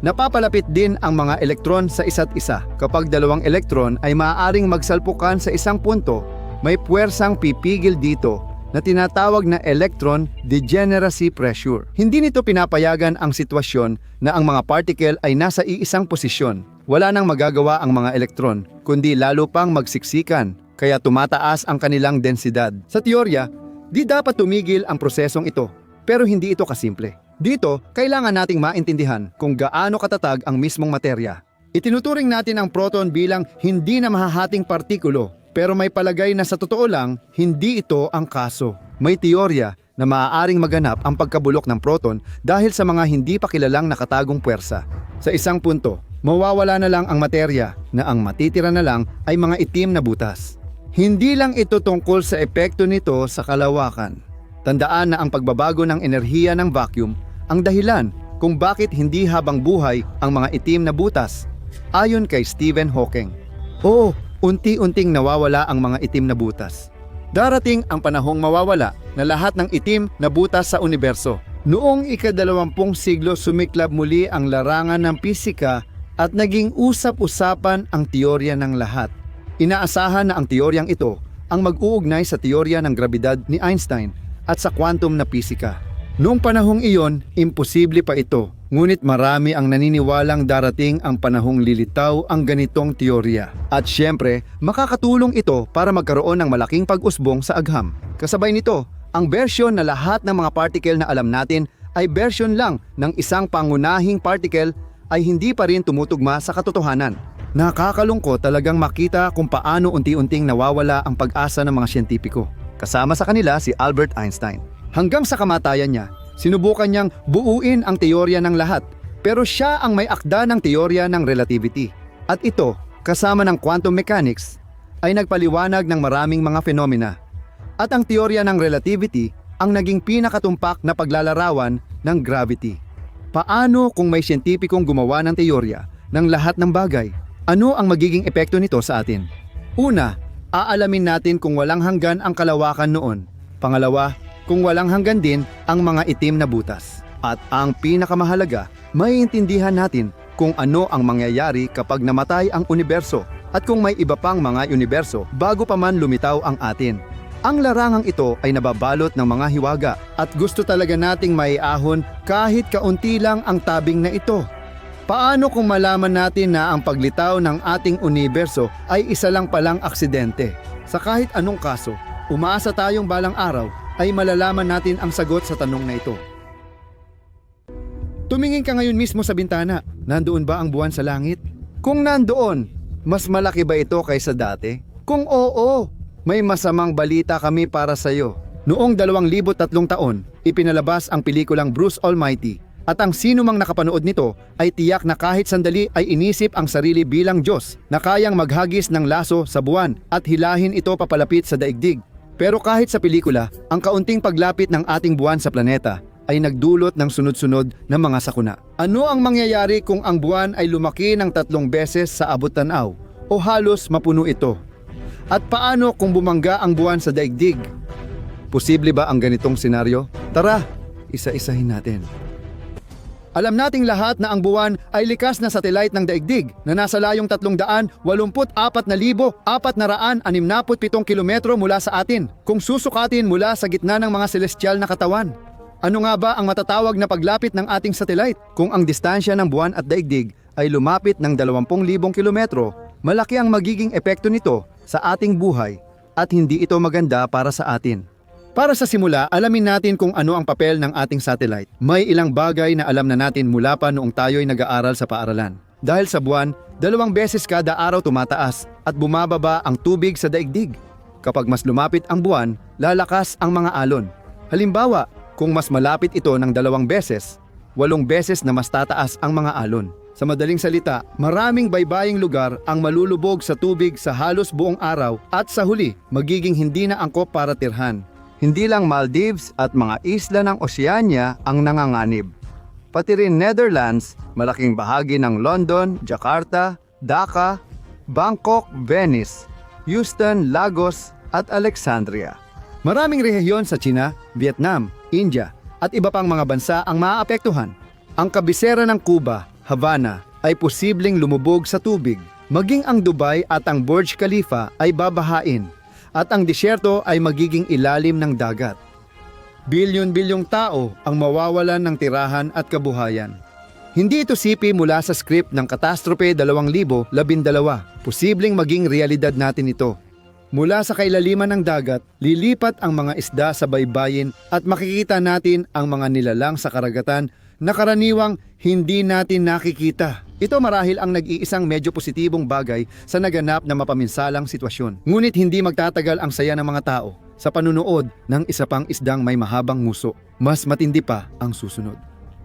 Napapalapit din ang mga elektron sa isa't isa. Kapag dalawang elektron ay maaaring magsalpukan sa isang punto, may puwersang pipigil dito na tinatawag na electron degeneracy pressure. Hindi nito pinapayagan ang sitwasyon na ang mga particle ay nasa iisang posisyon. Wala nang magagawa ang mga elektron, kundi lalo pang magsiksikan, kaya tumataas ang kanilang densidad. Sa teorya, di dapat tumigil ang prosesong ito. Pero hindi ito kasimple. Dito, kailangan nating maintindihan kung gaano katatag ang mismong materya. Itinuturing natin ang proton bilang hindi na mahahating partikulo, pero may palagay na sa totoo lang, hindi ito ang kaso. May teorya na maaaring maganap ang pagkabulok ng proton dahil sa mga hindi pa kilalang nakatagong puwersa. Sa isang punto, mawawala na lang ang materya na ang matitira na lang ay mga itim na butas. Hindi lang ito tungkol sa epekto nito sa kalawakan. Tandaan na ang pagbabago ng enerhiya ng vacuum ang dahilan kung bakit hindi habang buhay ang mga itim na butas. Ayon kay Stephen Hawking, unti-unting nawawala ang mga itim na butas. Darating ang panahong mawawala na lahat ng itim na butas sa universo. Noong ika-20 siglo sumiklab muli ang larangan ng pisika at naging usap-usapan ang teorya ng lahat. Inaasahan na ang teoryang ito ang mag-uugnay sa teorya ng grabidad ni Einstein at sa quantum na pisika. Noong panahong iyon, imposible pa ito, ngunit marami ang naniniwalang darating ang panahong lilitaw ang ganitong teorya. At syempre, makakatulong ito para magkaroon ng malaking pag-usbong sa agham. Kasabay nito, ang bersyon na lahat ng mga particle na alam natin ay bersyon lang ng isang pangunahing particle ay hindi pa rin tumutugma sa katotohanan. Nakakalungkot talagang makita kung paano unti-unting nawawala ang pag-asa ng mga siyentipiko. Kasama sa kanila si Albert Einstein. Hanggang sa kamatayan niya, sinubukan niyang buuin ang teorya ng lahat, pero siya ang may akda ng teorya ng relativity. At ito, kasama ng quantum mechanics, ay nagpaliwanag ng maraming mga fenomena. At ang teorya ng relativity ang naging pinakatumpak na paglalarawan ng gravity. Paano kung may siyentipikong gumawa ng teorya ng lahat ng bagay? Ano ang magiging epekto nito sa atin? Una, aalamin natin kung walang hanggan ang kalawakan noon. Pangalawa, kung walang hanggan din ang mga itim na butas. At ang pinakamahalaga, maiintindihan natin kung ano ang mangyayari kapag namatay ang universo at kung may iba pang mga universo bago pa man lumitaw ang atin. Ang larangang ito ay nababalot ng mga hiwaga at gusto talaga nating maiahon kahit kaunti lang ang tabing na ito. Paano kung malaman natin na ang paglitaw ng ating universo ay isa lang palang aksidente? Sa kahit anong kaso, umaasa tayong balang araw ay malalaman natin ang sagot sa tanong na ito. Tumingin ka ngayon mismo sa bintana. Nandoon ba ang buwan sa langit? Kung nandoon, mas malaki ba ito kaysa dati? Kung oo, may masamang balita kami para sa iyo. Noong 2003 taon, ipinalabas ang pelikulang Bruce Almighty at ang sino mang nakapanood nito ay tiyak na kahit sandali ay inisip ang sarili bilang Diyos na kayang maghagis ng laso sa buwan at hilahin ito papalapit sa daigdig. Pero kahit sa pelikula, ang kaunting paglapit ng ating buwan sa planeta ay nagdulot ng sunod-sunod na mga sakuna. Ano ang mangyayari kung ang buwan ay lumaki ng 3 beses sa abot tanaw o halos mapuno ito? At paano kung bumangga ang buwan sa daigdig? Posible ba ang ganitong senaryo? Tara, isa-isahin natin. Alam nating lahat na ang buwan ay likas na satellite ng daigdig na nasa layong 384,467 kilometro mula sa atin kung susukatin mula sa gitna ng mga celestial na katawan. Ano nga ba ang matatawag na paglapit ng ating satellite? Kung ang distansya ng buwan at daigdig ay lumapit ng 20,000 kilometro, malaki ang magiging epekto nito sa ating buhay at hindi ito maganda para sa atin. Para sa simula, alamin natin kung ano ang papel ng ating satellite. May ilang bagay na alam na natin mula pa noong tayo'y nag-aaral sa paaralan. Dahil sa buwan, 2 beses kada araw tumataas at bumababa ang tubig sa daigdig. Kapag mas lumapit ang buwan, lalakas ang mga alon. Halimbawa, kung mas malapit ito ng 2 beses, 8 beses na mas tataas ang mga alon. Sa madaling salita, maraming baybaying lugar ang malulubog sa tubig sa halos buong araw at sa huli, magiging hindi na angkop para tirhan. Hindi lang Maldives at mga isla ng Oceania ang nanganganib. Pati rin Netherlands, malaking bahagi ng London, Jakarta, Dhaka, Bangkok, Venice, Houston, Lagos at Alexandria. Maraming rehiyon sa China, Vietnam, India at iba pang mga bansa ang maaapektuhan. Ang kabisera ng Cuba, Havana, ay posibleng lumubog sa tubig. Maging ang Dubai at ang Burj Khalifa ay babahain. At ang disyerto ay magiging ilalim ng dagat. Bilyon-bilyong tao ang mawawalan ng tirahan at kabuhayan. Hindi ito sipi mula sa script ng Catastrophe 2012, posibleng maging realidad natin ito. Mula sa kailaliman ng dagat, lilipat ang mga isda sa baybayin at makikita natin ang mga nilalang sa karagatan na karaniwang hindi natin nakikita. Ito marahil ang nag-iisang medyo positibong bagay sa naganap na mapaminsalang sitwasyon. Ngunit hindi magtatagal ang saya ng mga tao sa panunood ng isa pang isdang may mahabang nguso. Mas matindi pa ang susunod.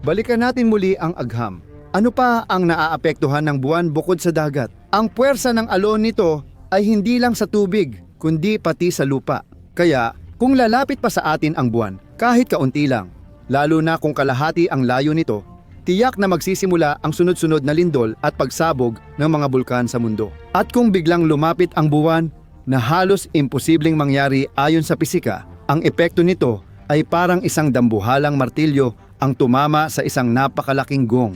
Balikan natin muli ang agham. Ano pa ang naaapektuhan ng buwan bukod sa dagat? Ang puwersa ng alon nito ay hindi lang sa tubig, kundi pati sa lupa. Kaya, kung lalapit pa sa atin ang buwan, kahit kaunti lang, lalo na kung kalahati ang layo nito, tiyak na magsisimula ang sunod-sunod na lindol at pagsabog ng mga bulkan sa mundo. At kung biglang lumapit ang buwan na halos imposibleng mangyari ayon sa pisika, ang epekto nito ay parang isang dambuhalang martilyo ang tumama sa isang napakalaking gong.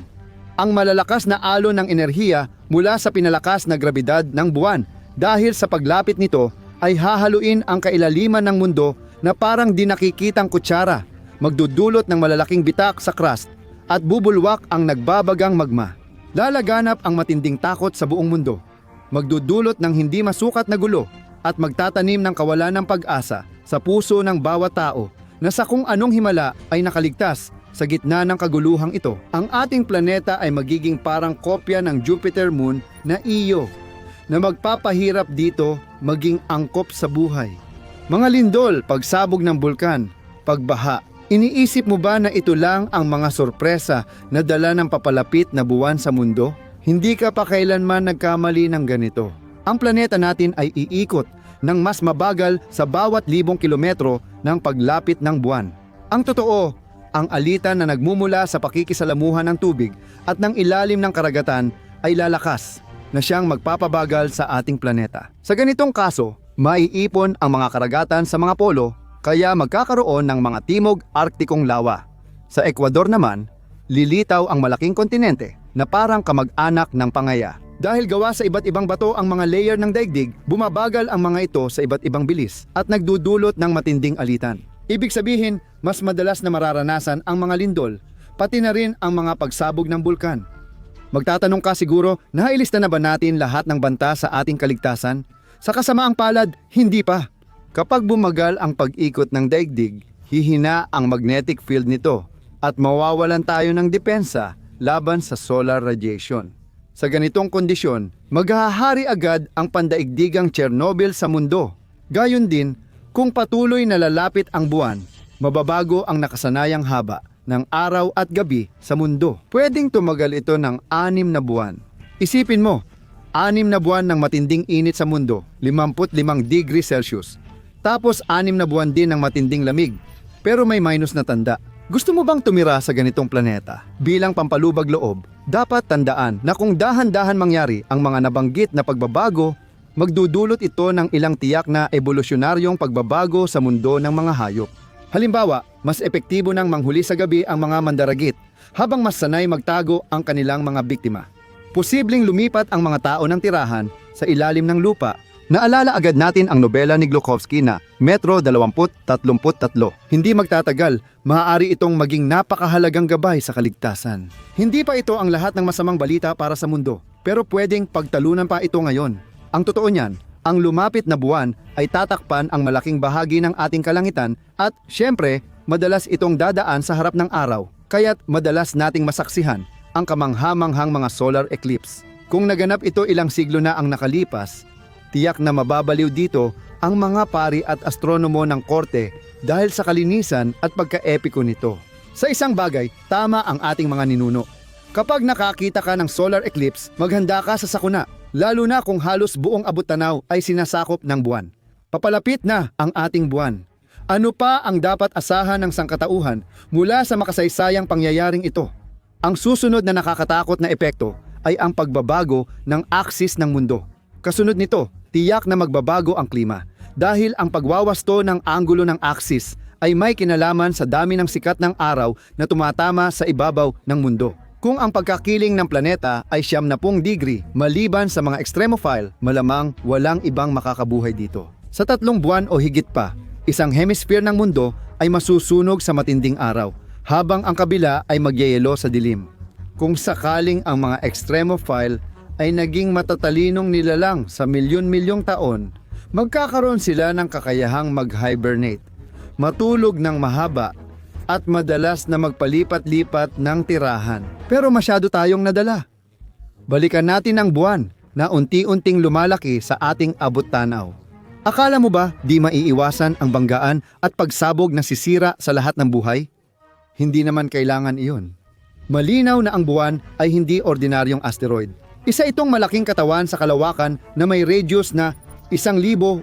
Ang malalakas na alon ng enerhiya mula sa pinalakas na grabidad ng buwan dahil sa paglapit nito ay hahaluin ang kailaliman ng mundo na parang di nakikitang kutsara, magdudulot ng malalaking bitak sa crust at bubulwak ang nagbabagang magma. Lalaganap ang matinding takot sa buong mundo. Magdudulot ng hindi masukat na gulo at magtatanim ng kawalan ng pag-asa sa puso ng bawat tao na sa kung anong himala ay nakaligtas sa gitna ng kaguluhang ito. Ang ating planeta ay magiging parang kopya ng Jupiter Moon na Io na magpapahirap dito maging angkop sa buhay. Mga lindol, pagsabog ng bulkan, pagbaha. Iniisip mo ba na ito lang ang mga sorpresa na dala ng papalapit na buwan sa mundo? Hindi ka pa kailanman nagkamali ng ganito. Ang planeta natin ay iikot ng mas mabagal sa bawat 1,000 kilometro ng paglapit ng buwan. Ang totoo, ang alitan na nagmumula sa pakikisalamuhan ng tubig at ng ilalim ng karagatan ay lalakas na siyang magpapabagal sa ating planeta. Sa ganitong kaso, maiipon ang mga karagatan sa mga polo kaya magkakaroon ng mga timog arktikong lawa. Sa Ecuador naman, lilitaw ang malaking kontinente na parang kamag-anak ng Pangaya. Dahil gawa sa iba't ibang bato ang mga layer ng daigdig, bumabagal ang mga ito sa iba't ibang bilis at nagdudulot ng matinding alitan. Ibig sabihin, mas madalas na mararanasan ang mga lindol, pati na rin ang mga pagsabog ng bulkan. Magtatanong ka siguro, nailista na ba natin lahat ng banta sa ating kaligtasan? Sa kasamaang palad, hindi pa. Kapag bumagal ang pag-ikot ng daigdig, hihina ang magnetic field nito at mawawalan tayo ng depensa laban sa solar radiation. Sa ganitong kondisyon, maghahari agad ang pandaigdigang Chernobyl sa mundo. Gayon din, Kung patuloy na lalapit ang buwan, mababago ang nakasanayang haba ng araw at gabi sa mundo. Pwedeng tumagal ito ng 6 na buwan. Isipin mo, 6 na buwan ng matinding init sa mundo, 55 degrees Celsius. Tapos 6 na buwan din ng matinding lamig, pero may minus na tanda. Gusto mo bang tumira sa ganitong planeta? Bilang pampalubag loob, dapat tandaan na kung dahan-dahan mangyari ang mga nabanggit na pagbabago, magdudulot ito ng ilang tiyak na evolusyonaryong pagbabago sa mundo ng mga hayop. Halimbawa, mas epektibo nang manghuli sa gabi ang mga mandaragit, habang mas sanay magtago ang kanilang mga biktima. Posibleng lumipat ang mga tao ng tirahan sa ilalim ng lupa. Naalala agad natin ang nobela ni Glukhovsky na Metro 2033. Hindi magtatagal, maaari itong maging napakahalagang gabay sa kaligtasan. Hindi pa ito ang lahat ng masamang balita para sa mundo, pero pwedeng pagtalunan pa ito ngayon. Ang totoo niyan, ang lumapit na buwan ay tatakpan ang malaking bahagi ng ating kalangitan at, syempre, madalas itong dadaan sa harap ng araw, kaya't madalas nating masaksihan ang kamanghamanghang mga solar eclipse. Kung naganap ito ilang siglo na ang nakalipas, tiyak na mababaliw dito ang mga pari at astronomo ng korte dahil sa kalinisan at pagka-epiko nito. Sa isang bagay, tama ang ating mga ninuno. Kapag nakakita ka ng solar eclipse, maghanda ka sa sakuna, lalo na kung halos buong abot-tanaw ay sinasakop ng buwan. Papalapit na ang ating buwan. Ano pa ang dapat asahan ng sangkatauhan mula sa makasaysayang pangyayaring ito? Ang susunod na nakakatakot na epekto ay ang pagbabago ng aksis ng mundo. Kasunod nito, tiyak na magbabago ang klima dahil ang pagwawasto ng anggulo ng aksis ay may kinalaman sa dami ng sikat ng araw na tumatama sa ibabaw ng mundo. Kung ang pagkakiling ng planeta ay 70 degree maliban sa mga extremophile, malamang walang ibang makakabuhay dito. Sa 3 buwan o higit pa, isang hemisphere ng mundo ay masusunog sa matinding araw, habang ang kabila ay magyayelo sa dilim. Kung sakaling ang mga extremophile ay naging matatalinong nilalang sa milyon-milyong taon, magkakaroon sila ng kakayahang mag-hibernate, matulog ng mahaba, at madalas na magpalipat-lipat ng tirahan. Pero masyado tayong nadala. Balikan natin ang buwan na unti-unting lumalaki sa ating abot-tanaw. Akala mo ba di maiiwasan ang banggaan at pagsabog na sisira sa lahat ng buhay? Hindi naman kailangan iyon. Malinaw na ang buwan ay hindi ordinaryong asteroid. Isa itong malaking katawan sa kalawakan na may radius na 1,800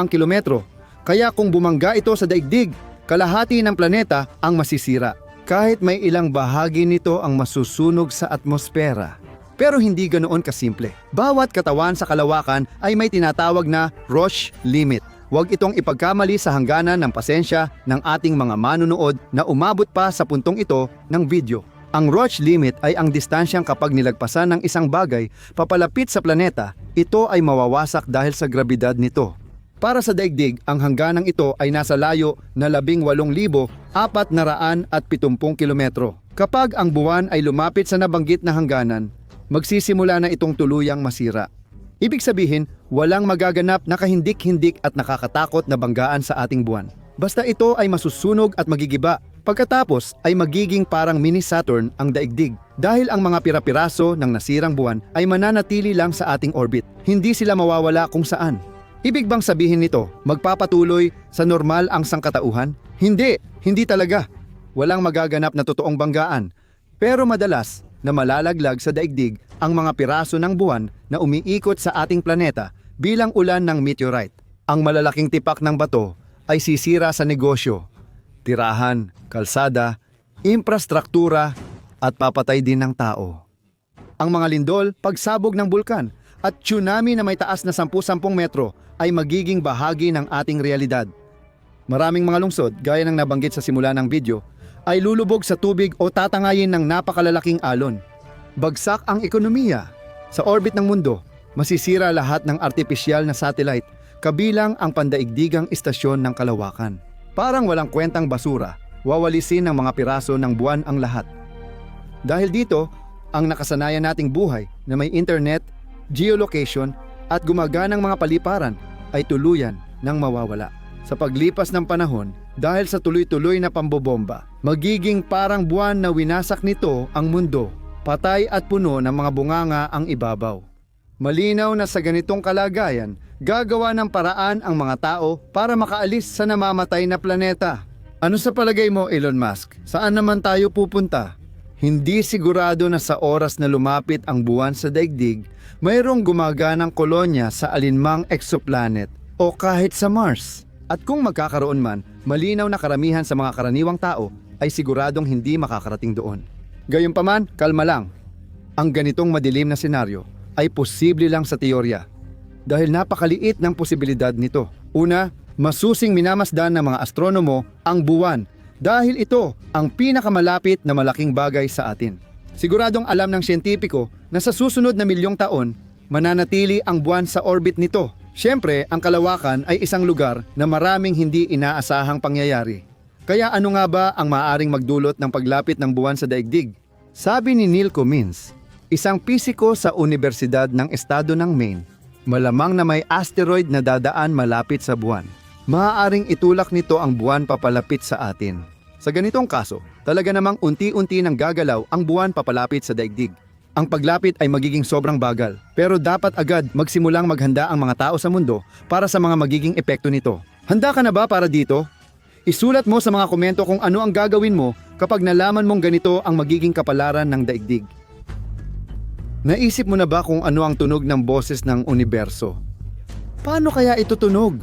kilometro. Kaya kung bumangga ito sa daigdig, kalahati ng planeta ang masisira. Kahit may ilang bahagi nito ang masusunog sa atmosfera. Pero hindi ganoon kasimple. Bawat katawan sa kalawakan ay may tinatawag na Roche limit. Huwag itong ipagkamali sa hangganan ng pasensya ng ating mga manunood na umabot pa sa puntong ito ng video. Ang Roche limit ay ang distansyang kapag nilagpasan ng isang bagay papalapit sa planeta, ito ay mawawasak dahil sa grabidad nito. Para sa daigdig, ang hangganang ito ay nasa layo na 18,470 kilometro. Kapag ang buwan ay lumapit sa nabanggit na hangganan, magsisimula na itong tuluyang masira. Ibig sabihin, walang magaganap na kahindik-hindik at nakakatakot na banggaan sa ating buwan. Basta ito ay masusunog at magigiba. Pagkatapos ay magiging parang mini Saturn ang daigdig dahil ang mga pira-piraso ng nasirang buwan ay mananatili lang sa ating orbit. Hindi sila mawawala kung saan. Ibig bang sabihin nito, magpapatuloy sa normal ang sangkatauhan? Hindi talaga. Walang magaganap na totoong banggaan. Pero madalas na malalaglag sa daigdig ang mga piraso ng buwan na umiikot sa ating planeta bilang ulan ng meteorite. Ang malalaking tipak ng bato ay sisira sa negosyo, tirahan, kalsada, infrastruktura at papatay din ng tao. Ang mga lindol, pagsabog ng bulkan at tsunami na may taas na 10-10 metro ay magiging bahagi ng ating realidad. Maraming mga lungsod, gaya ng nabanggit sa simula ng video, ay lulubog sa tubig o tatangayin ng napakalalaking alon. Bagsak ang ekonomiya. Sa orbit ng mundo, masisira lahat ng artipisyal na satellite, kabilang ang pandaigdigang istasyon ng kalawakan. Parang walang kwentang basura, wawalisin ng mga piraso ng buwan ang lahat. Dahil dito, ang nakasanayan nating buhay na may internet, geolocation at gumaganang mga paliparan ay tuluyan ng mawawala. Sa paglipas ng panahon, dahil sa tuloy-tuloy na pambobomba, magiging parang buwan na winasak nito ang mundo, patay at puno ng mga bunganga ang ibabaw. Malinaw na sa ganitong kalagayan, gagawa ng paraan ang mga tao para makaalis sa namamatay na planeta. Ano sa palagay mo, Elon Musk? Saan naman tayo pupunta? Hindi sigurado na sa oras na lumapit ang buwan sa daigdig, mayroong gumaganang kolonya sa alinmang exoplanet o kahit sa Mars. At kung magkakaroon man, malinaw na karamihan sa mga karaniwang tao ay siguradong hindi makakarating doon. Gayunpaman, kalma lang. Ang ganitong madilim na senaryo ay posible lang sa teorya dahil napakaliit ng posibilidad nito. Una, masusing minamasdan ng mga astronomo ang buwan dahil ito ang pinakamalapit na malaking bagay sa atin. Siguradong alam ng siyentipiko na sa susunod na milyong taon, mananatili ang buwan sa orbit nito. Siyempre, ang kalawakan ay isang lugar na maraming hindi inaasahang pangyayari. Kaya ano nga ba ang maaaring magdulot ng paglapit ng buwan sa daigdig? Sabi ni Neil Cummins, isang pisiko sa Universidad ng Estado ng Maine, malamang na may asteroid na dadaan malapit sa buwan. Maaaring itulak nito ang buwan papalapit sa atin. Sa ganitong kaso, talaga namang unti-unti nang gagalaw ang buwan papalapit sa daigdig. Ang paglapit ay magiging sobrang bagal, pero dapat agad magsimulang maghanda ang mga tao sa mundo para sa mga magiging epekto nito. Handa ka na ba para dito? Isulat mo sa mga komento kung ano ang gagawin mo kapag nalaman mong ganito ang magiging kapalaran ng daigdig. Naisip mo na ba kung ano ang tunog ng boses ng universo? Paano kaya ito tunog?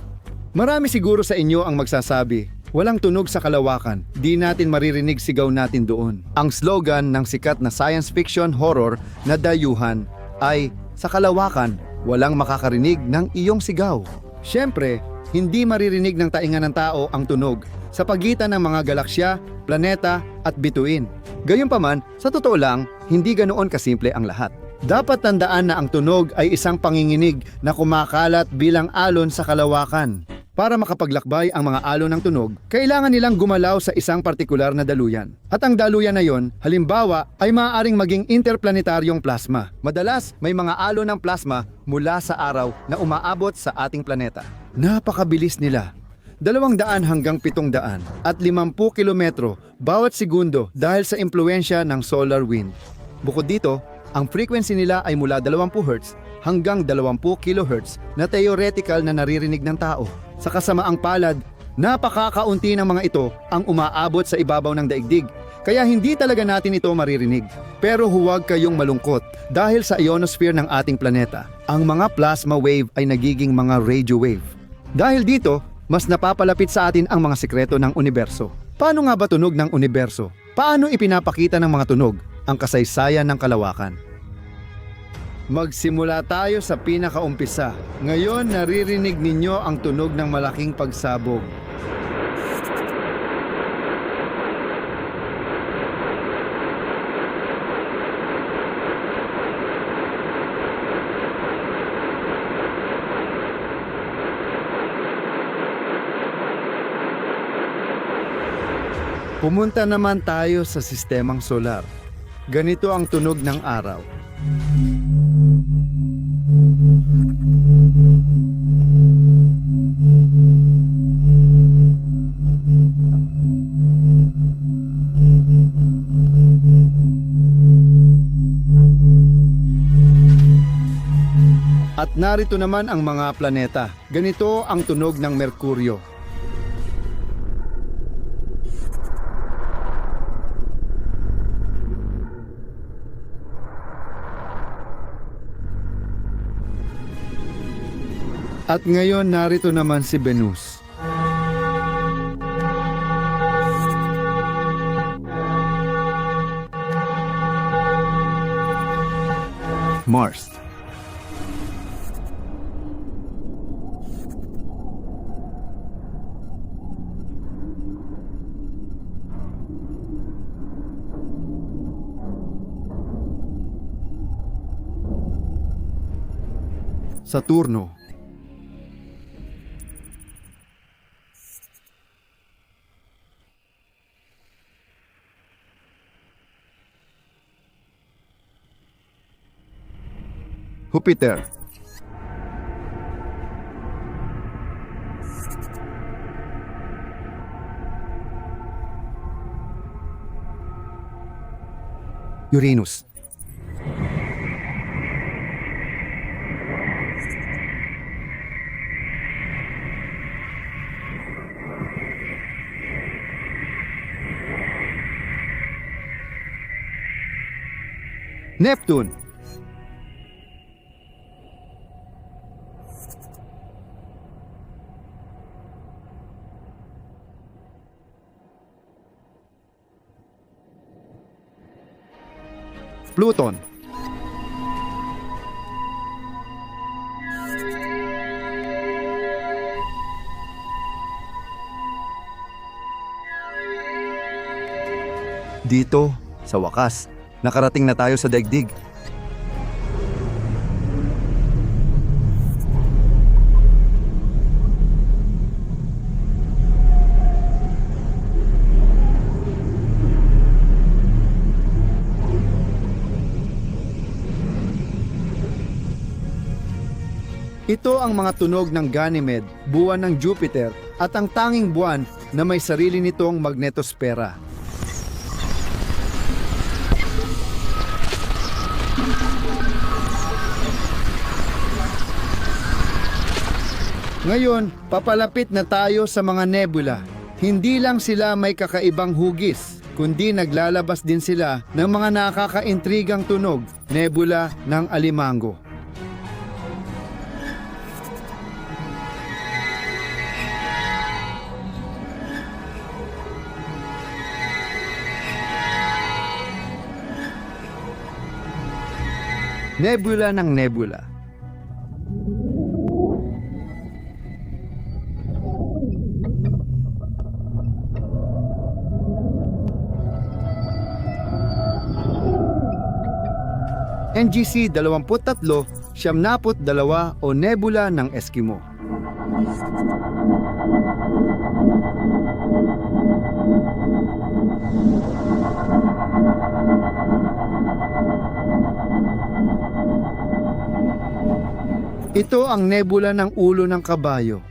Marami siguro sa inyo ang magsasabi, walang tunog sa kalawakan, di natin maririnig sigaw natin doon. Ang slogan ng sikat na science fiction horror na dayuhan ay, sa kalawakan, walang makakarinig ng iyong sigaw. Siyempre, hindi maririnig ng tainga ng tao ang tunog sa pagitan ng mga galaksya, planeta at bituin. Gayunpaman, sa totoo lang, hindi ganoon kasimple ang lahat. Dapat tandaan na ang tunog ay isang panginginig na kumakalat bilang alon sa kalawakan. Para makapaglakbay ang mga alon ng tunog, kailangan nilang gumalaw sa isang partikular na daluyan. At ang daluyan na yon, halimbawa, ay maaaring maging interplanetaryong plasma. Madalas, may mga alon ng plasma mula sa araw na umaabot sa ating planeta. Napakabilis nila. 200 hanggang 700 at 50 kilometro bawat segundo dahil sa impluensya ng solar wind. Bukod dito, ang frequency nila ay mula 20 Hz hanggang 20 kHz na theoretical na naririnig ng tao. Sa kasamaang palad, napakakaunti ng mga ito ang umaabot sa ibabaw ng daigdig, kaya hindi talaga natin ito maririnig. Pero huwag kayong malungkot dahil sa ionosphere ng ating planeta, ang mga plasma wave ay nagiging mga radio wave. Dahil dito, mas napapalapit sa atin ang mga sikreto ng universo. Paano nga ba tunog ng universo? Paano ipinapakita ng mga tunog ang kasaysayan ng kalawakan? Magsimula tayo sa pinakaumpisa. Ngayon naririnig ninyo ang tunog ng malaking pagsabog. Pumunta naman tayo sa sistemang solar. Ganito ang tunog ng araw. At narito naman ang mga planeta. Ganito ang tunog ng Merkuryo. At ngayon narito naman si Venus. Mars. Saturno. Jupiter. Uranus. Neptune. Pluton. Dito, sa wakas, nakarating na tayo sa daigdig. Ito ang mga tunog ng Ganymede, buwan ng Jupiter, at ang tanging buwan na may sarili nitong magnetospera. Ngayon, papalapit na tayo sa mga nebula. Hindi lang sila may kakaibang hugis, kundi naglalabas din sila ng mga nakakaintrigang tunog, nebula ng alimango. Nebula ng nebula. NGC 23, 72 o nebula ng Eskimo. Ito ang nebula ng ulo ng kabayo.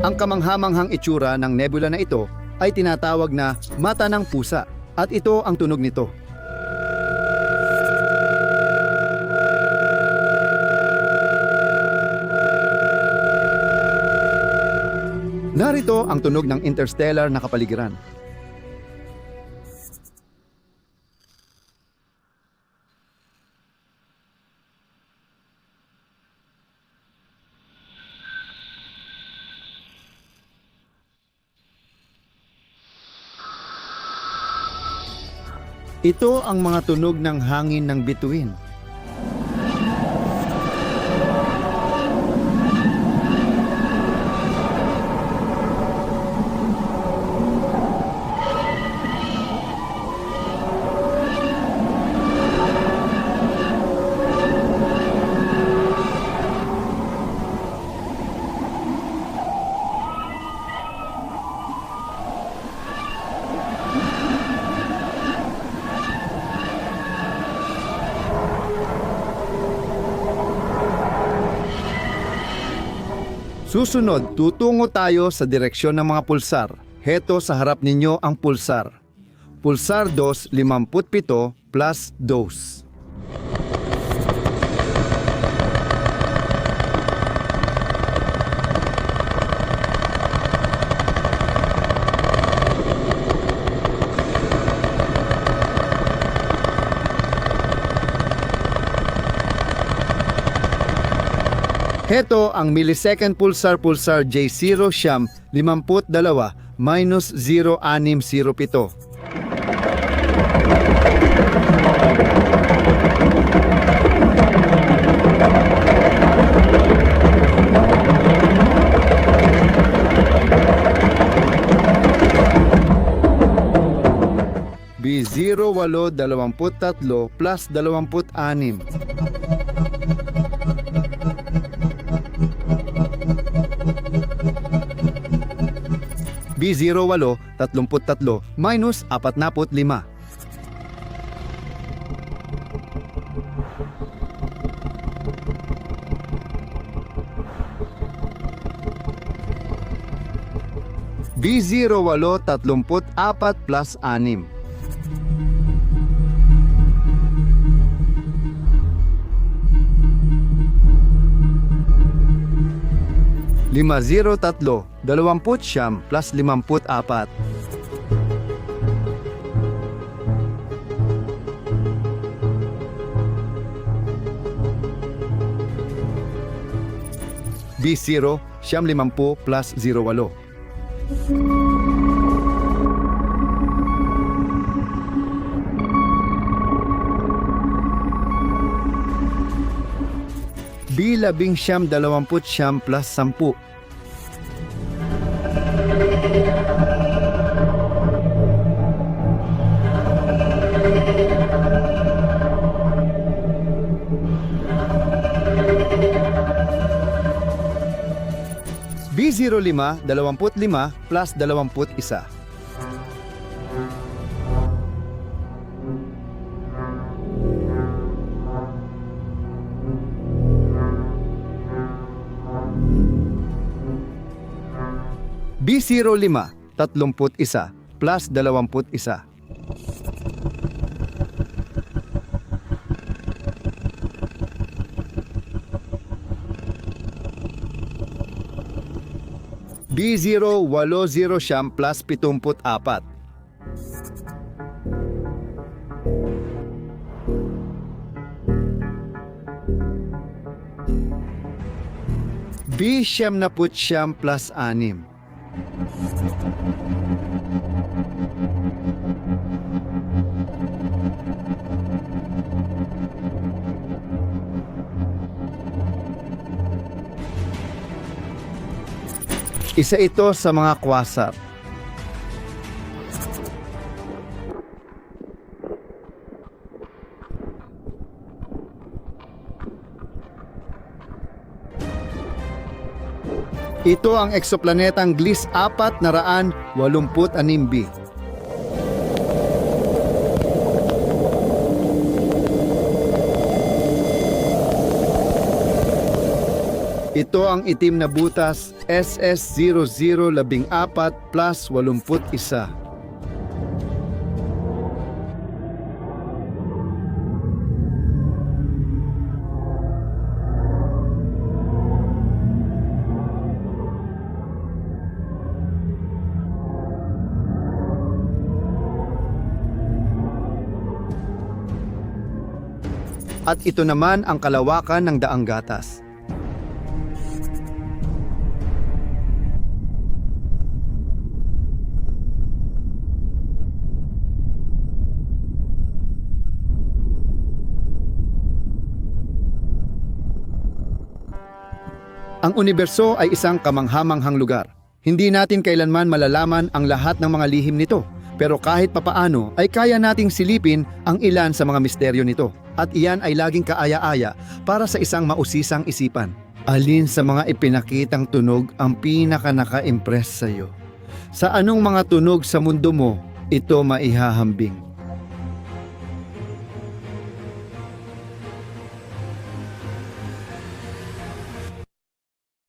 Ang kamanghamanghang itsura ng nebula na ito ay tinatawag na mata ng pusa, at ito ang tunog nito. Narito ang tunog ng interstellar na kapaligiran. Ito ang mga tunog ng hangin ng bituin. Susunod, tutungo tayo sa direksyon ng mga pulsar. Heto sa harap ninyo ang pulsar. Pulsar 257 plus 2. Heto ang millisecond pulsar J0 siyam 52 minus 0607. B0823 plus 26. B0833 minus 45. B0834 plus 6. 503, 29 plus 54. B0, 50 plus 08. B11, 29 plus 10. B05, 25 plus 21. B05, 31 plus 21. B080 plus 74. B79 plus 6. Isa ito sa mga quasar. Ito ang eksoplanetang Gliese 486b. Ito ang itim na butas SS0014 plus 81. At ito naman ang kalawakan ng daang gatas. Ang universo ay isang kamanghamanghang lugar. Hindi natin kailanman malalaman ang lahat ng mga lihim nito, pero kahit papaano ay kaya nating silipin ang ilan sa mga misteryo nito. At iyan ay laging kaaya-aya para sa isang mausisang isipan. Alin sa mga ipinakitang tunog ang pinaka-naka-impress sa iyo? Sa anong mga tunog sa mundo mo ito maihahambing?